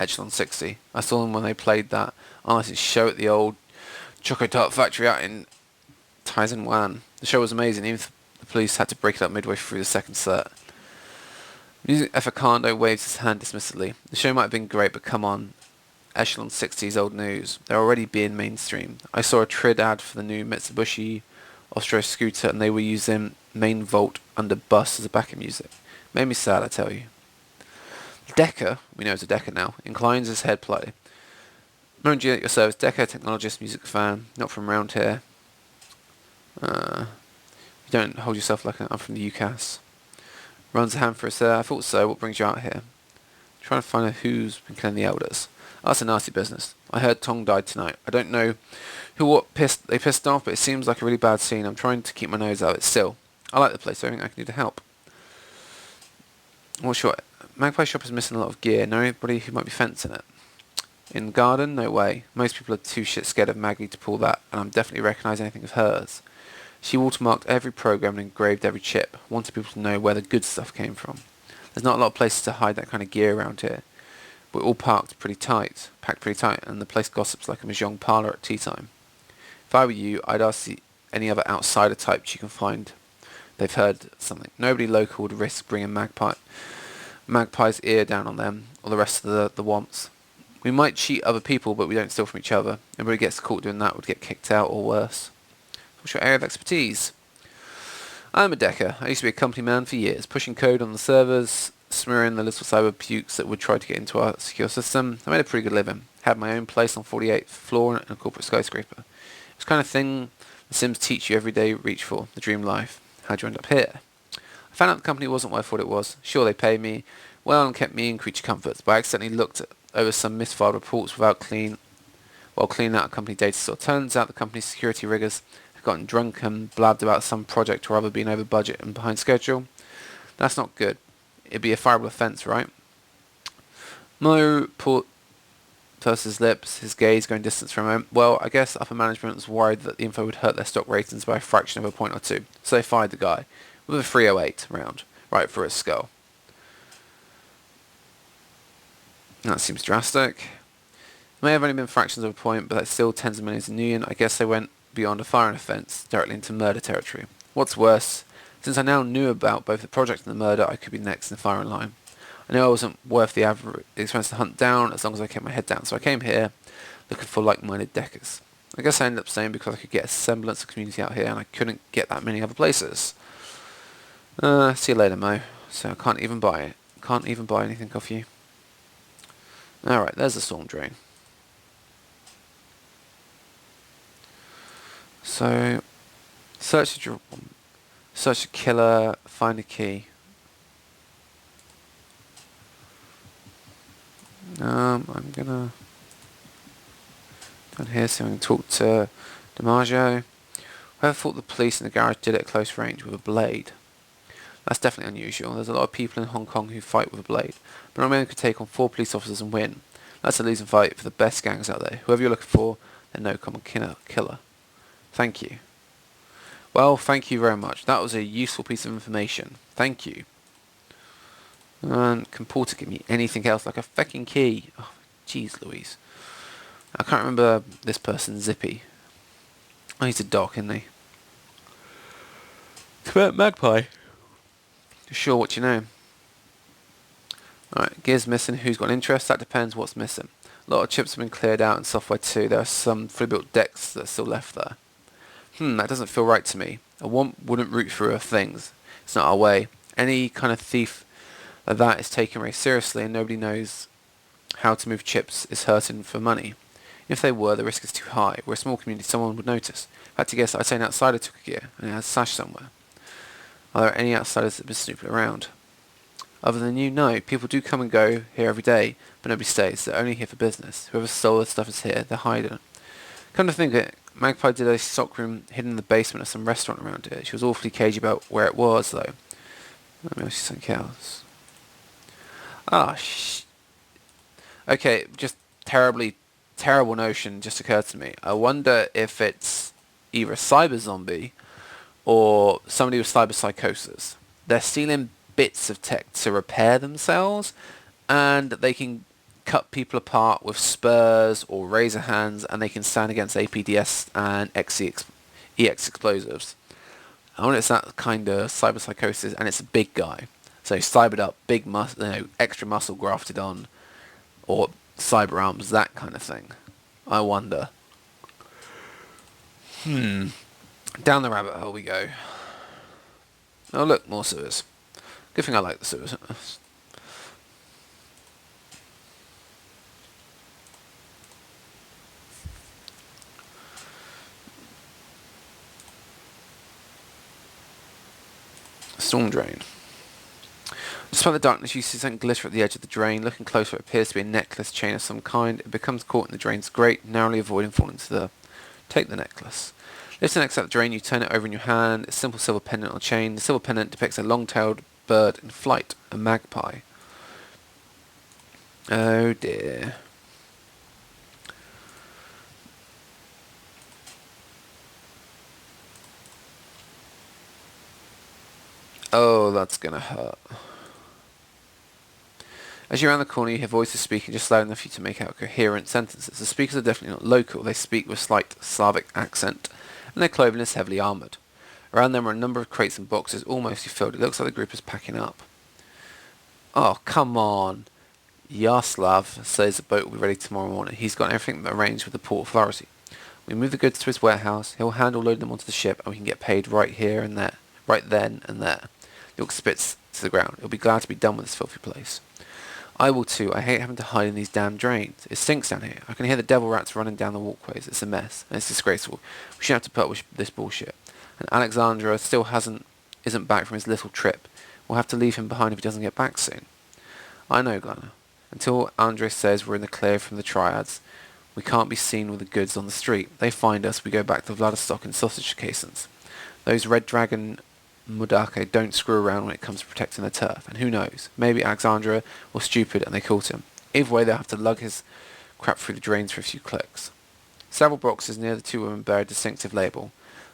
Echelon 60. I saw them when they played that unlicensed show at the old Choco Tart factory out in Taiwan. The show was amazing, even if the police had to break it up midway through the second set. Music Efficando waves his hand dismissively. The show might have been great, but come on. Echelon 60's old news. They're already being mainstream. I saw a Trid ad for the new Mitsubishi Ostro scooter and they were using Main Vault under Bus as a backing music. Made me sad, I tell you. Decker, we know it's a Decker now, inclines his head politely. Moment you at your service, Decker, technologist, music fan, not from around here. You don't hold yourself like I'm from the UCAS. Runs a hand for us there. I thought so. What brings you out here? Trying to find out who's been killing the elders. That's a nasty business. I heard Tong died tonight. I don't know they pissed off, but it seems like a really bad scene. I'm trying to keep my nose out of it still. I like the place, so I think I can do to help. What's your... Magpie shop is missing a lot of gear. Know anybody who might be fencing it? In garden? No way. Most people are too shit scared of Maggie to pull that, and I'm definitely recognise anything of hers. She watermarked every program and engraved every chip. Wanted people to know where the good stuff came from. There's not a lot of places to hide that kind of gear around here. We're all packed pretty tight, and the place gossips like a mahjong parlour at tea time. If I were you, I'd ask any other outsider types you can find. They've heard something. Nobody local would risk bringing Magpie's ear down on them, or the rest of the womps. We might cheat other people, but we don't steal from each other. Anybody gets caught doing that would get kicked out or worse. What's your area of expertise? I'm a Decker. I used to be a company man for years, pushing code on the servers, smearing the little cyber pukes that would try to get into our secure system. I made a pretty good living. Had my own place on 48th floor in a corporate skyscraper. It's the kind of thing the Sims teach you every day reach for, the dream life. How'd you end up here? I found out the company wasn't what I thought it was. Sure, they paid me well and kept me in creature comforts, but I accidentally looked over some misfiled reports while cleaning out a company data store. Turns out the company's security riggers had gotten drunk and blabbed about some project or other being over budget and behind schedule. That's not good. It'd be a fireable offence, right? Mo pursed his lips, his gaze going distant for a moment. Well, I guess upper management was worried that the info would hurt their stock ratings by a fraction of a point or two, so they fired the guy with a 308 round, right for his skull. That seems drastic. It may have only been fractions of a point, but that's still tens of millions in New Yen. I guess they went beyond a firing offence, directly into murder territory. What's worse, since I now knew about both the project and the murder, I could be next in the firing line. I knew I wasn't worth the expense to hunt down as long as I kept my head down, so I came here looking for like-minded Deckers. I guess I ended up staying because I could get a semblance of community out here and I couldn't get that many other places. See you later, Mo. So I can't even buy it. Can't even buy anything off you. Alright, there's the storm drain. So, search a killer, find a key. I'm gonna down here so I can talk to DiMaggio. Whoever thought the police in the garage did it at close range with a blade? That's definitely unusual. There's a lot of people in Hong Kong who fight with a blade, but not many could take on 4 police officers and win. That's a losing fight for the best gangs out there. Whoever you're looking for, they're no common killer. Thank you. Well, thank you very much. That was a useful piece of information. Thank you. And can Porter give me anything else, like a fucking key? Oh, jeez Louise. I can't remember this person, Zippy. Oh, he's a doc, isn't he? It's about Magpie. Sure, what you know? Alright, gears missing. Who's got interest? That depends what's missing. A lot of chips have been cleared out in software too. There are some fully built decks that are still left there. That doesn't feel right to me. A womp wouldn't root through her things. It's not our way. Any kind of thief like that is taken very seriously, and nobody knows how to move chips is hurting for money. If they were, the risk is too high. We're a small community, someone would notice. If I had to guess, I'd say an outsider took a gear, and it has stashed somewhere. Are there any outsiders that have been snooping around? Other than you, no. People do come and go here every day, but nobody stays. They're only here for business. Whoever stole the stuff is here. They're hiding. Come to think of it, Magpie did a stock room hidden in the basement of some restaurant around here. She was awfully cagey about where it was, though. Let me ask you something else. Okay, just terrible notion just occurred to me. I wonder if it's either a cyber zombie or somebody with cyber psychosis. They're stealing bits of tech to repair themselves, and they can cut people apart with spurs or razor hands, and they can stand against APDS and EX explosives. I wonder if it's that kind of cyber psychosis, and it's a big guy. So cybered up, big extra muscle grafted on, or cyber arms, that kind of thing. I wonder. Down the rabbit hole we go. Oh look, more sewers. Good thing I like the sewers. Storm drain. Despite the darkness, you see something glitter at the edge of the drain. Looking closer, it appears to be a necklace chain of some kind. It becomes caught in the drain's grate, narrowly avoiding falling into the... Take the necklace. Lift the necklace out of the drain, you turn it over in your hand. It's a simple silver pendant on a chain. The silver pendant depicts a long-tailed bird in flight, a magpie. Oh dear. Oh, that's gonna hurt. As you round the corner, you hear voices speaking just loud enough for you to make out coherent sentences. The speakers are definitely not local. They speak with a slight Slavic accent, and their clothing is heavily armoured. Around them are a number of crates and boxes, all mostly filled. It looks like the group is packing up. Oh, come on. Yaroslav says the boat will be ready tomorrow morning. He's got everything arranged with the port authority. We move the goods to his warehouse. He'll hand or load them onto the ship, and we can get paid right here and there. Right then and there. York spits to the ground. He'll be glad to be done with this filthy place. I will too. I hate having to hide in these damn drains. It stinks down here. I can hear the devil rats running down the walkways. It's a mess, and it's disgraceful. We shouldn't have to put up with this bullshit. And Alexandra still isn't back from his little trip. We'll have to leave him behind if he doesn't get back soon. I know, Gunnar. Until Andre says we're in the clear from the triads, we can't be seen with the goods on the street. They find us, we go back to Vladivostok in sausage casings. Those Red Dragon Mudake don't screw around when it comes to protecting their turf, and who knows, maybe Alexandra was stupid and they caught him. Either way, they'll have to lug his crap through the drains for a few clicks. Several boxes near the two women bear a distinctive label,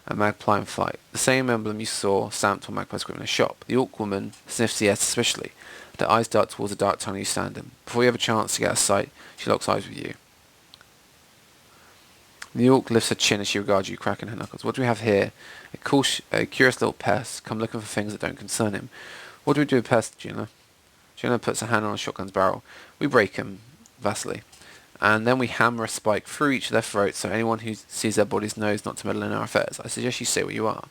a magpie in flight. The same emblem you saw stamped on Magpie's grip in a shop. The Orc woman sniffs the air suspiciously. Her eyes dart towards the dark tunnel you stand in. Before you have a chance to get out of sight, she locks eyes with you. The Orc lifts her chin as she regards you, cracking her knuckles. What do we have here? A curious little pest, come looking for things that don't concern him. What do we do with pests, Gina? Gina puts her hand on a shotgun's barrel. We break him, Vasily. And then we hammer a spike through each of their throats so anyone who sees their bodies knows not to meddle in our affairs. I suggest you stay where you are.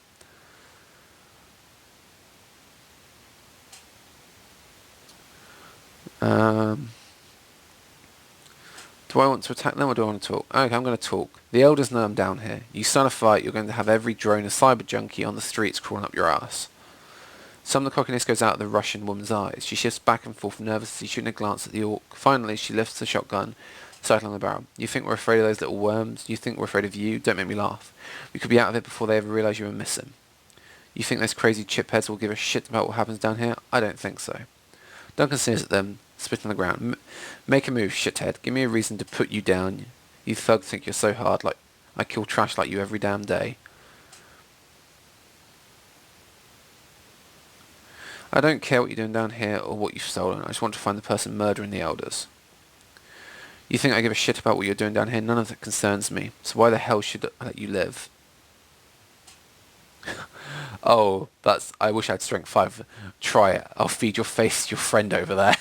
Do I want to attack them or do I want to talk? Okay, I'm going to talk. The elders know I'm down here. You start a fight, you're going to have every drone a cyber junkie on the streets crawling up your ass. Some of the cockiness goes out of the Russian woman's eyes. She shifts back and forth nervously, shooting a glance at the Orc. Finally, she lifts the shotgun, sight on the barrel. You think we're afraid of those little worms? You think we're afraid of you? Don't make me laugh. We could be out of it before they ever realise you were missing. You think those crazy chipheads will give a shit about what happens down here? I don't think so. Duncan sneers at them, spit on the ground. Make a move, shithead. Give me a reason to put you down. You thugs think you're so hard, like I kill trash like you every damn day. I don't care what you're doing down here or what you've stolen. I just want to find the person murdering the elders. You think I give a shit about what you're doing down here? None of that concerns me. So why the hell should I let you live? Oh, I wish I had strength 5. Try it. I'll feed your face to your friend over there.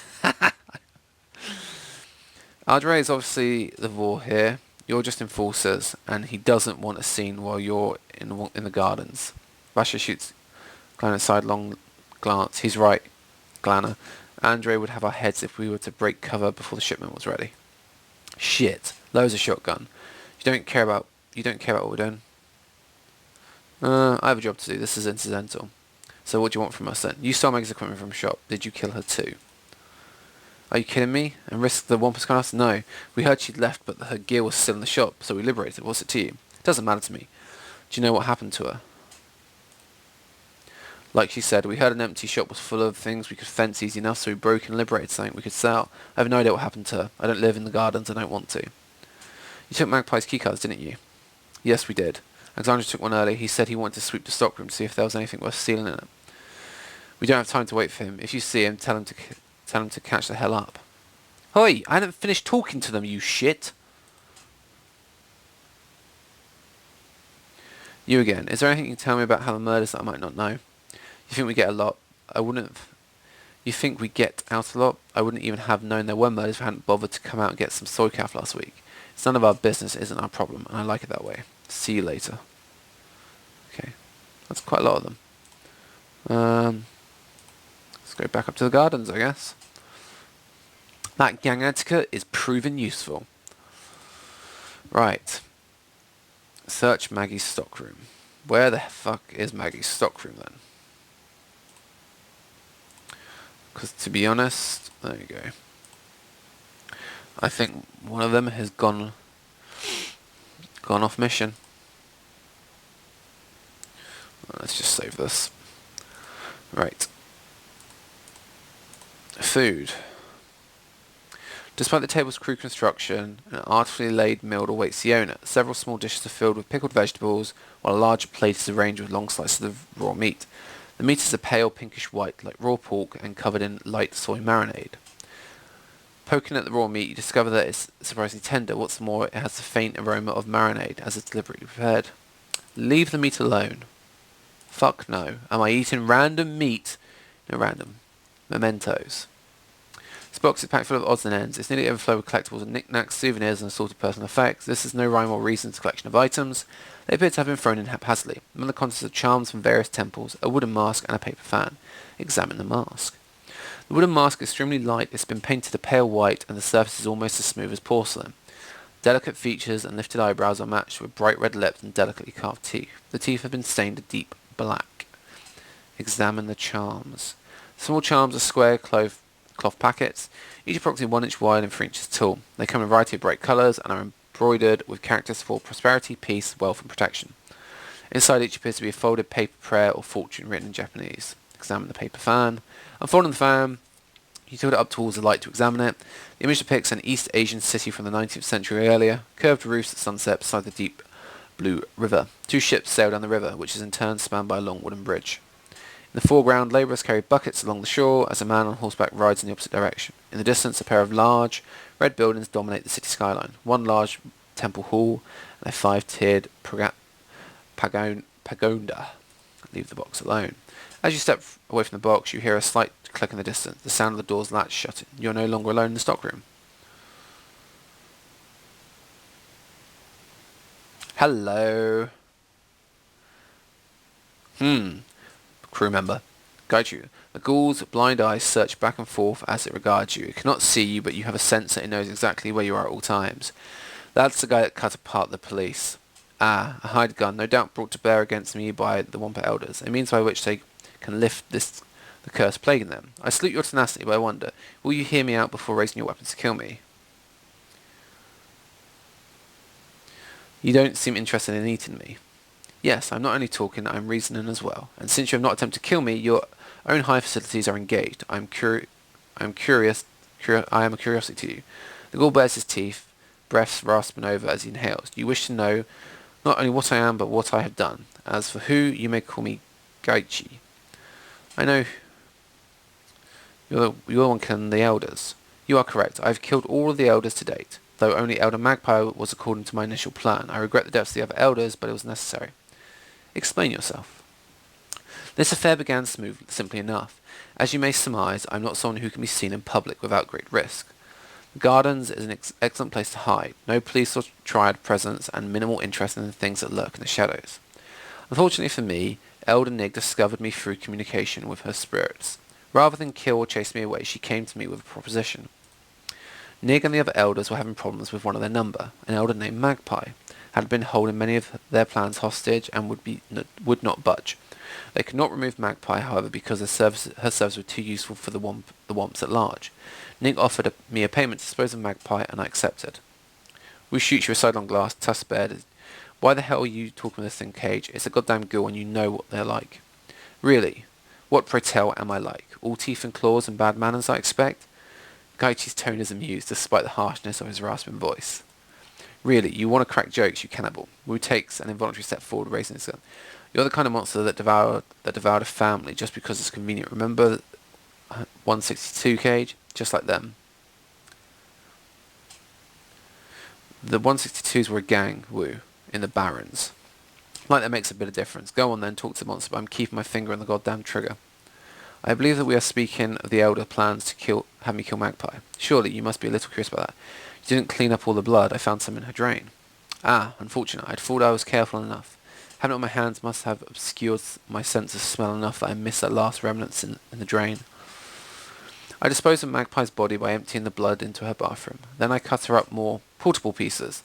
Ardre is obviously the Vor here. You're just enforcers, and he doesn't want a scene while you're in the gardens. Vasha shoots Glanna a sidelong glance. He's right, Glanna. Andre would have our heads if we were to break cover before the shipment was ready. Shit. Lowers a shotgun. You don't care about what we're doing? I have a job to do. This is incidental. So what do you want from us then? You stole Meg's equipment from a shop. Did you kill her too? Are you kidding me? And risk the Wampus Class? No. We heard she'd left, but her gear was still in the shop, so we liberated. What's it to you? It doesn't matter to me. Do you know what happened to her? Like she said, we heard an empty shop was full of things we could fence easy enough, so we broke and liberated something we could sell. I have no idea what happened to her. I don't live in the gardens. I don't want to. You took Magpie's keycards, didn't you? Yes, we did. Alexander took one earlier. He said he wanted to sweep the stockroom to see if there was anything worth stealing in it. We don't have time to wait for him. If you see him, tell him to catch the hell up. Hoi! I hadn't finished talking to them, you shit! You again. Is there anything you can tell me about how the murders that I might not know? You think we get a lot? I wouldn't have... You think we get out a lot? I wouldn't even have known there were murders if I hadn't bothered to come out and get some soy calf last week. It's none of our business, it isn't our problem, and I like it that way. See you later. Okay. That's quite a lot of them. Let's go back up to the gardens, I guess. That gang etiquette is proven useful. Right. Search Maggie's stockroom. Where the fuck is Maggie's stockroom then? Because to be honest, there you go. I think one of them has gone off mission. Let's just save this. Right. Food. Despite the table's crude construction, an artfully laid meal awaits the owner. Several small dishes are filled with pickled vegetables, while a larger plate is arranged with long slices of raw meat. The meat is a pale pinkish white, like raw pork, and covered in light soy marinade. Poking at the raw meat, you discover that it's surprisingly tender. What's more, it has the faint aroma of marinade, as it's deliberately prepared. Leave the meat alone. Fuck no. Am I eating random meat? No, random. Mementos. This box is packed full of odds and ends. It's nearly overflowing with collectibles and knickknacks, souvenirs, and assorted personal effects. This is no rhyme or reason to collection of items. They appear to have been thrown in haphazardly. Among the contents are charms from various temples, a wooden mask, and a paper fan. Examine the mask. The wooden mask is extremely light. It's been painted a pale white, and the surface is almost as smooth as porcelain. Delicate features and lifted eyebrows are matched with bright red lips and delicately carved teeth. The teeth have been stained a deep black. Examine the charms. Small charms are square cloth packets, each approximately 1 inch wide and 3 inches tall. They come in a variety of bright colours and are embroidered with characters for prosperity, peace, wealth and protection. Inside each appears to be a folded paper prayer or fortune written in Japanese. Examine the paper fan. Unfolding the fan, you tilt it up towards the light to examine it. The image depicts an East Asian city from the 19th century earlier, curved roofs at sunset beside the deep blue river. 2 ships sail down the river, which is in turn spanned by a long wooden bridge. In the foreground, labourers carry buckets along the shore as a man on horseback rides in the opposite direction. In the distance, a pair of large, red buildings dominate the city skyline. 1 large temple hall and a 5-tiered pagoda. Leave the box alone. As you step away from the box, you hear a slight click in the distance. The sound of the door's latch shutting. You're no longer alone in the stockroom. Hello. Crew member. Guide you. The ghoul's blind eyes search back and forth as it regards you. It cannot see you, but you have a sense that it knows exactly where you are at all times. That's the guy that cut apart the police. Ah, a hired gun, no doubt brought to bear against me by the Wampa elders, a means by which they can lift the curse plaguing them. I salute your tenacity, but I wonder, will you hear me out before raising your weapons to kill me? You don't seem interested in eating me. Yes, I'm not only talking, I'm reasoning as well. And since you have not attempted to kill me, your own high facilities are engaged. I'm curious I am a curiosity to you. The ghoul bares his teeth, breaths rasping over as he inhales. You wish to know not only what I am, but what I have done. As for who, you may call me Gaichi. I know you're the one killing the elders. You are correct. I have killed all of the elders to date. Though only Elder Magpie was according to my initial plan. I regret the deaths of the other elders, but it was necessary. Explain yourself. This affair began simply enough. As you may surmise, I am not someone who can be seen in public without great risk. The gardens is an excellent place to hide. No police or triad presence, and minimal interest in the things that lurk in the shadows. Unfortunately for me, Elder Nig discovered me through communication with her spirits. Rather than kill or chase me away, she came to me with a proposition. Nig and the other elders were having problems with one of their number, an elder named Magpie, had been holding many of their plans hostage and would not budge. They could not remove Magpie, however, because her services were too useful for the Womps at large. Nig offered me a payment to dispose of Magpie, and I accepted. We shoot you aside on glass, Tusk bared. Why the hell are you talking with this thing, Cage? It's a goddamn ghoul and you know what they're like. Really? What, pray tell, am I like? All teeth and claws and bad manners, I expect? Gaichi's tone is amused, despite the harshness of his rasping voice. Really, you want to crack jokes, you cannibal. Wu takes an involuntary step forward, raising his gun. You're the kind of monster that devoured a family just because it's convenient. Remember 162, Cage? Just like them. The 162s were a gang, Wu, in the Barrens. Like that makes a bit of difference. Go on then, talk to the monster, but I'm keeping my finger on the goddamn trigger. I believe that we are speaking of the elder plans to have me kill Magpie. Surely, you must be a little curious about that. You didn't clean up all the blood. I found some in her drain. Ah, unfortunate. I'd thought I was careful enough. Having it on my hands must have obscured my sense of smell enough that I missed that last remnants in the drain. I disposed of Magpie's body by emptying the blood into her bathroom. Then I cut her up more portable pieces.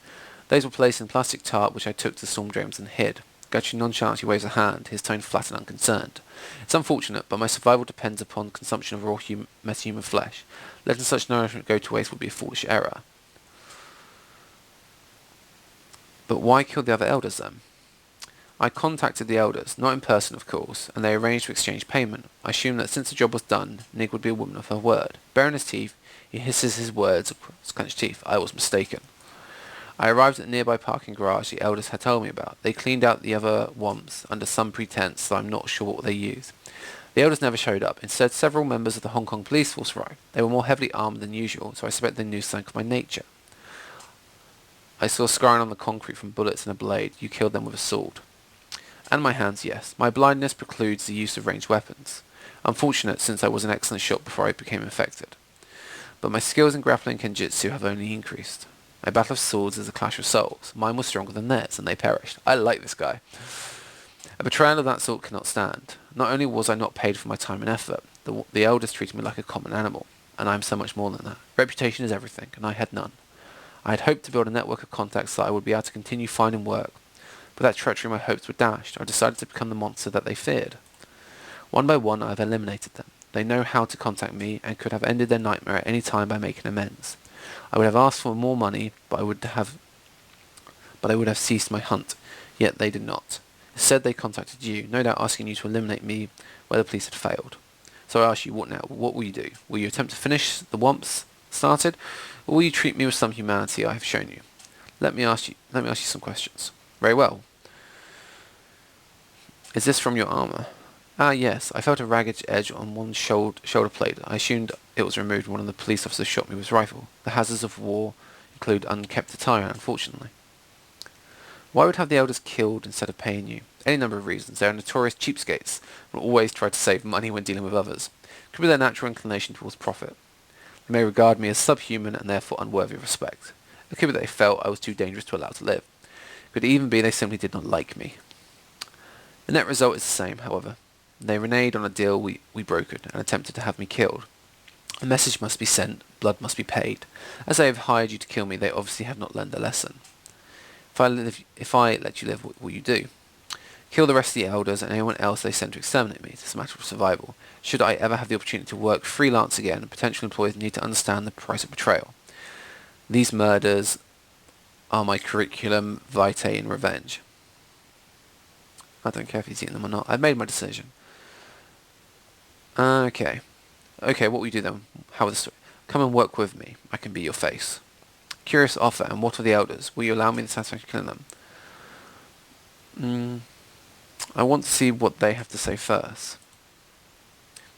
These were placed in plastic tarp, which I took to Storm James and hid. Gutchy nonchalantly waves a hand, his tone flat and unconcerned. It's unfortunate, but my survival depends upon consumption of raw metahuman flesh. Letting such nourishment go to waste would be a foolish error. But why kill the other elders then? I contacted the elders, not in person of course, and they arranged to exchange payment. I assumed that since the job was done, Nig would be a woman of her word. Baring his teeth, he hisses his words across clenched teeth. I was mistaken. I arrived at the nearby parking garage the elders had told me about. They cleaned out the other Womps under some pretense, so I'm not sure what they used. The elders never showed up. Instead, several members of the Hong Kong police force arrived. They were more heavily armed than usual, so I suspect they knew something of my nature. I saw scarring on the concrete from bullets and a blade. You killed them with a sword. And my hands, yes. My blindness precludes the use of ranged weapons. Unfortunate, since I was an excellent shot before I became infected. But my skills in grappling and jitsu have only increased. My battle of swords is a clash of souls. Mine was stronger than theirs, and they perished. I like this guy. A betrayal of that sort cannot stand. Not only was I not paid for my time and effort, the elders treated me like a common animal, and I am so much more than that. Reputation is everything, and I had none. I had hoped to build a network of contacts so that I would be able to continue finding work, but that treachery my hopes were dashed. I decided to become the monster that they feared. One by one I have eliminated them. They know how to contact me, and could have ended their nightmare at any time by making amends. I would have asked for more money, but I would have ceased my hunt, yet they did not. Instead they contacted you, no doubt asking you to eliminate me where the police had failed. So I ask you, what now? What will you do? Will you attempt to finish the Womps started, or will you treat me with some humanity I have shown you? Let me ask you some questions. Very well. Is this from your armour? Ah, yes. I felt a ragged edge on one shoulder plate. I assumed it was removed when one of the police officers shot me with his rifle. The hazards of war include unkept attire, unfortunately. Why would have the elders killed instead of paying you? Any number of reasons. They are notorious cheapskates and will always try to save money when dealing with others. It could be their natural inclination towards profit. They may regard me as subhuman and therefore unworthy of respect. It could be that they felt I was too dangerous to allow to live. It could even be they simply did not like me. The net result is the same, however. They reneged on a deal we brokered and attempted to have me killed. A message must be sent, blood must be paid. As they have hired you to kill me, they obviously have not learned their lesson. If I let you live, what will you do? Kill the rest of the elders and anyone else they send to exterminate me. It's a matter of survival. Should I ever have the opportunity to work freelance again, potential employees need to understand the price of betrayal. These murders are my curriculum vitae in revenge. I don't care if he's eaten them or not. I've made my decision. Okay, what will you do then? How is the story? Come and work with me. I can be your face. Curious offer, and what are the elders? Will you allow me the satisfaction of killing them? I want to see what they have to say first.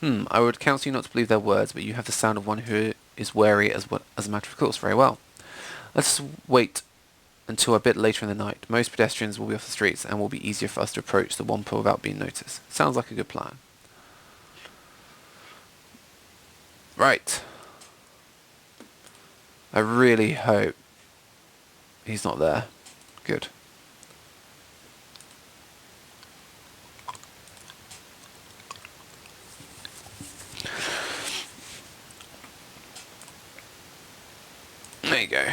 I would counsel you not to believe their words, but you have the sound of one who is wary as a matter of course. Very well. Let us wait until a bit later in the night. Most pedestrians will be off the streets, and will be easier for us to approach the Wampa without being noticed. Sounds like a good plan. Right. I really hope he's not there. Good. There you go.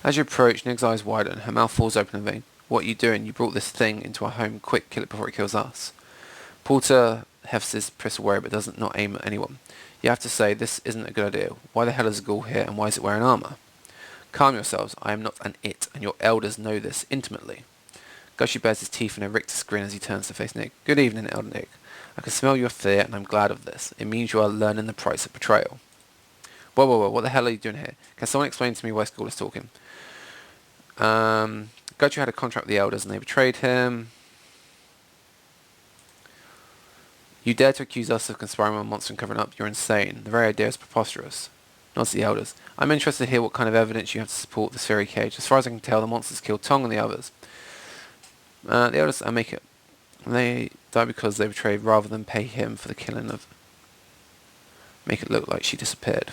As you approach, Nig's eyes widen. Her mouth falls open in vain. What are you doing? You brought this thing into our home. Quick, kill it before it kills us. Porter hefts his pistol wary but doesn't not aim at anyone. You have to say, this isn't a good idea. Why the hell is a ghoul here, and why is it wearing armour? Calm yourselves. I am not an it, and your elders know this intimately. Gushy bares his teeth in a rictus grin as he turns to face Nick. Good evening, Elder Nick. I can smell your fear, and I'm glad of this. It means you are learning the price of betrayal. Whoa, what the hell are you doing here? Can someone explain to me why School is talking? Gutchu had a contract with the elders, and they betrayed him. You dare to accuse us of conspiring with a monster and covering up? You're insane. The very idea is preposterous. Nods to the elders. I'm interested to hear what kind of evidence you have to support this fairy cage. As far as I can tell, the monsters killed Tong and the others. The elders make it. They die because they betrayed rather than pay him for the killing of... Make it look like she disappeared.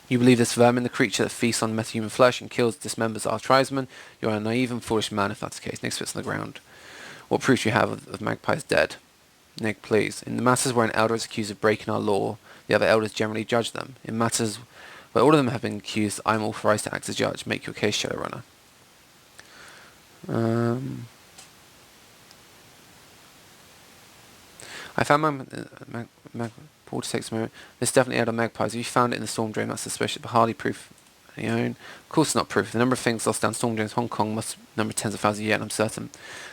You believe this vermin, the creature that feasts on metahuman flesh and kills, dismembers our tribesmen? You are a naive and foolish man if that's the case. Nick spits on the ground. What proof do you have of Magpie's dead? Nick, please. In the matters where an elder is accused of breaking our law, the other elders generally judge them. In matters where all of them have been accused, I am authorized to act as judge. Make your case, Shadowrunner. I found Porter takes a moment. This definitely out of magpies. If you found it in the storm drain, that's suspicious, but hardly proof on your own. Of course it's not proof. The number of things lost down storm drains Hong Kong must number tens of thousands a year, and I'm certain.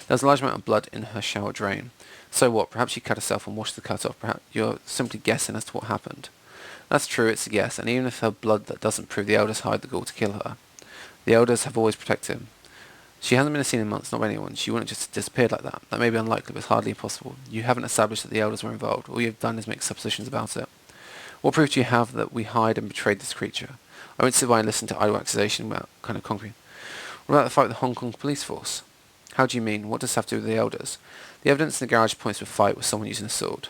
There was a large amount of blood in her shower drain. So what? Perhaps she cut herself and washed the cut off. Perhaps you're simply guessing as to what happened. That's true, it's a guess, and even if her blood that doesn't prove the elders hired the ghoul to kill her. The elders have always protected him. She hasn't been seen in months, not by anyone. She wouldn't have just disappeared like that. That may be unlikely, but it's hardly impossible. You haven't established that the elders were involved. All you've done is make suppositions about it. What proof do you have that we hired and betrayed this creature? I won't sit by and listen to idle accusation about kind of concrete. What about the fight with the Hong Kong police force? How do you mean? What does this have to do with the elders? The evidence in the garage points to a fight with someone using a sword.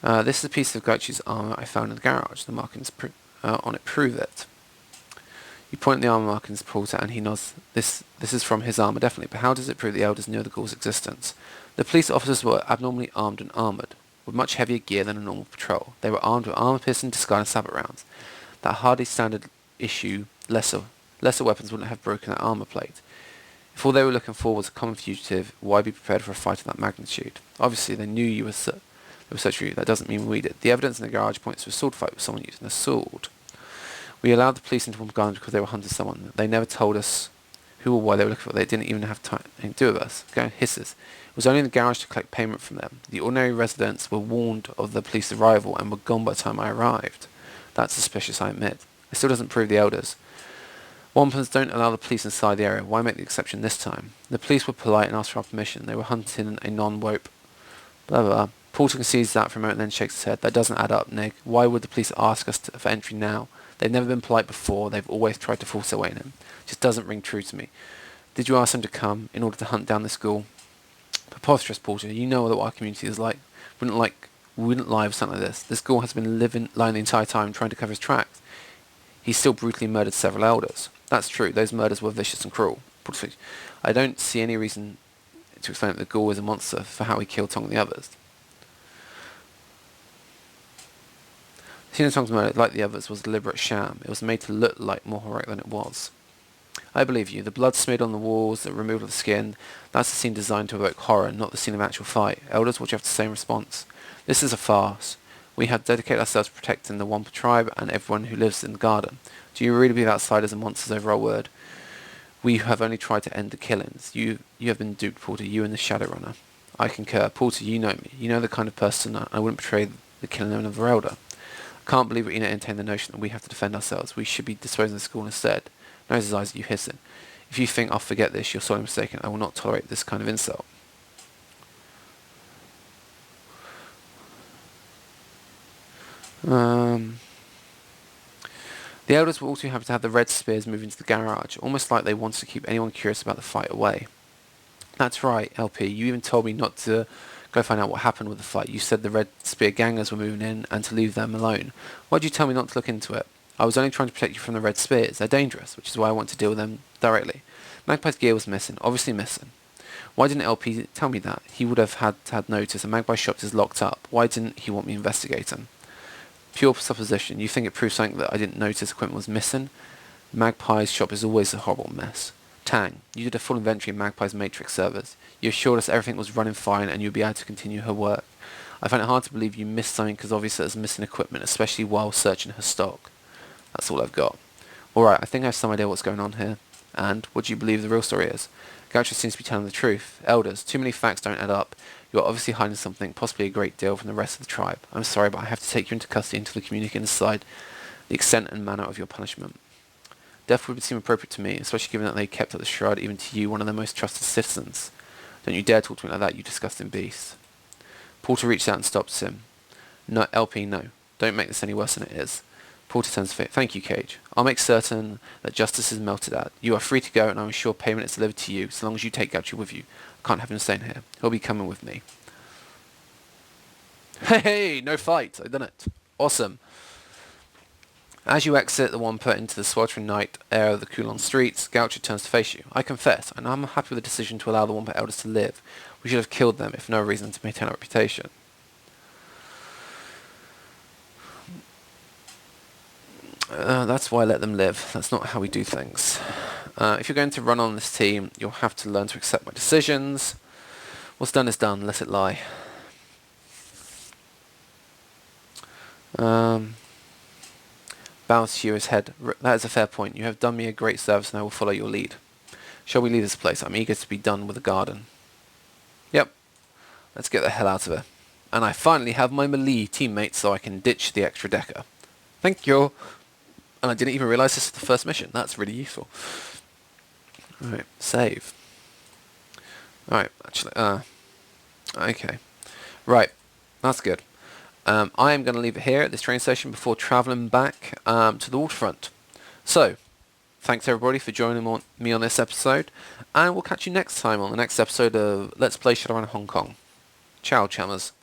This is a piece of Gaichi's armour I found in the garage. The markings on it prove it. You point at the armour markings to Porter and he nods. This is from his armour, definitely, but how does it prove the elders knew the ghoul's existence? The police officers were abnormally armed and armoured, with much heavier gear than a normal patrol. They were armed with armour-piercing, discarded and sabot rounds. That hardly standard issue, lesser weapons wouldn't have broken that armour plate. If all they were looking for was a common fugitive, why be prepared for a fight of that magnitude? Obviously, they knew you were searching for you. That doesn't mean we did. The evidence in the garage points to a sword fight with someone using a sword. We allowed the police into one garden because they were hunting someone. They never told us who or why they were looking for. They didn't even have time to do with us. Go hisses. It was only in the garage to collect payment from them. The ordinary residents were warned of the police arrival and were gone by the time I arrived. That's suspicious, I admit. It still doesn't prove the elders. Wampans don't allow the police inside the area. Why make the exception this time? The police were polite and asked for our permission. They were hunting a non-wope. Blah, blah, blah. Porter concedes that for a moment and then shakes his head. That doesn't add up, Nick. Why would the police ask us for entry now? They've never been polite before. They've always tried to force their way in. It just doesn't ring true to me. Did you ask them to come in order to hunt down this ghoul? Preposterous, Porter. You know what our community is like. We wouldn't lie with something like this. This ghoul has been lying the entire time trying to cover his tracks. He's still brutally murdered several elders. That's true. Those murders were vicious and cruel. I don't see any reason to explain that the ghoul is a monster for how he killed Tong and the others. Tina Tong's murder, like the others, was a deliberate sham. It was made to look like more heroic than it was. I believe you. The blood smeared on the walls, the removal of the skin, that's the scene designed to evoke horror, not the scene of actual fight. Elders, what do you have to say in response? This is a farce. We have dedicated ourselves to protecting the Wampa tribe and everyone who lives in the garden. Do you really believe outsiders and monsters over our word? We have only tried to end the killings. You have been duped, Porter, you and the Shadowrunner. I concur. Porter, you know me. You know the kind of person I wouldn't betray the killing of another elder. I can't believe Rena entertained the notion that we have to defend ourselves. We should be disposing of the school instead. Noses eyes at you hissing. If you think I'll forget this, you're sorely mistaken. I will not tolerate this kind of insult. The elders were also happy to have the red spears move into the garage, almost like they wanted to keep anyone curious about the fight away. That's right, LP. You even told me not to go find out what happened with the fight. You said the red spear gangers were moving in and to leave them alone. Why did you tell me not to look into it? I was only trying to protect you from the red spears. They're dangerous, which is why I want to deal with them directly. Magpie's gear was missing, obviously missing. Why didn't LP tell me that? He would have had notice. A Magpie shop is locked up. Why didn't he want me investigating? Pure supposition. You think it proves something that I didn't notice equipment was missing? Magpie's shop is always a horrible mess. Tang, you did a full inventory of Magpie's matrix servers. You assured us everything was running fine and you'd be able to continue her work. I find it hard to believe you missed something because obviously there's missing equipment, especially while searching her stock. That's all I've got. Alright, I think I have some idea what's going on here. And what do you believe the real story is? Gaucho seems to be telling the truth. Elders, too many facts don't add up. You are obviously hiding something, possibly a great deal, from the rest of the tribe. I'm sorry, but I have to take you into custody until the community can decide the extent and manner of your punishment. Death would seem appropriate to me, especially given that they kept up the shroud even to you, one of their most trusted citizens. Don't you dare talk to me like that, you disgusting beast. Porter reached out and stopped him. No, LP, no. Don't make this any worse than it is. Porter turns to fit. Thank you, Cage. I'll make certain that justice is melted at. You are free to go, and I'm sure payment is delivered to you, so long as you take Gaucho with you. I can't have him staying here. He'll be coming with me. Hey, no fight. I've done it. Awesome. As you exit the one put into the sweltering night air of the Coulon streets, Gaucho turns to face you. I confess, and I'm happy with the decision to allow the Wampa elders to live. We should have killed them, if no reason to maintain our reputation. That's why I let them live. That's not how we do things. If you're going to run on this team, you'll have to learn to accept my decisions. What's done is done. Let it lie. Bows to you his head. That is a fair point. You have done me a great service and I will follow your lead. Shall we leave this place? I'm eager to be done with the garden. Yep. Let's get the hell out of here. And I finally have my melee teammate so I can ditch the extra decker. Thank you. And I didn't even realise this was the first mission. That's really useful. Alright, save. Alright, actually, okay. Right, that's good. I am going to leave it here at this train station before travelling back to the waterfront. So, thanks everybody for joining me on this episode, and we'll catch you next time on the next episode of Let's Play Shadowrun Hong Kong. Ciao, chammers.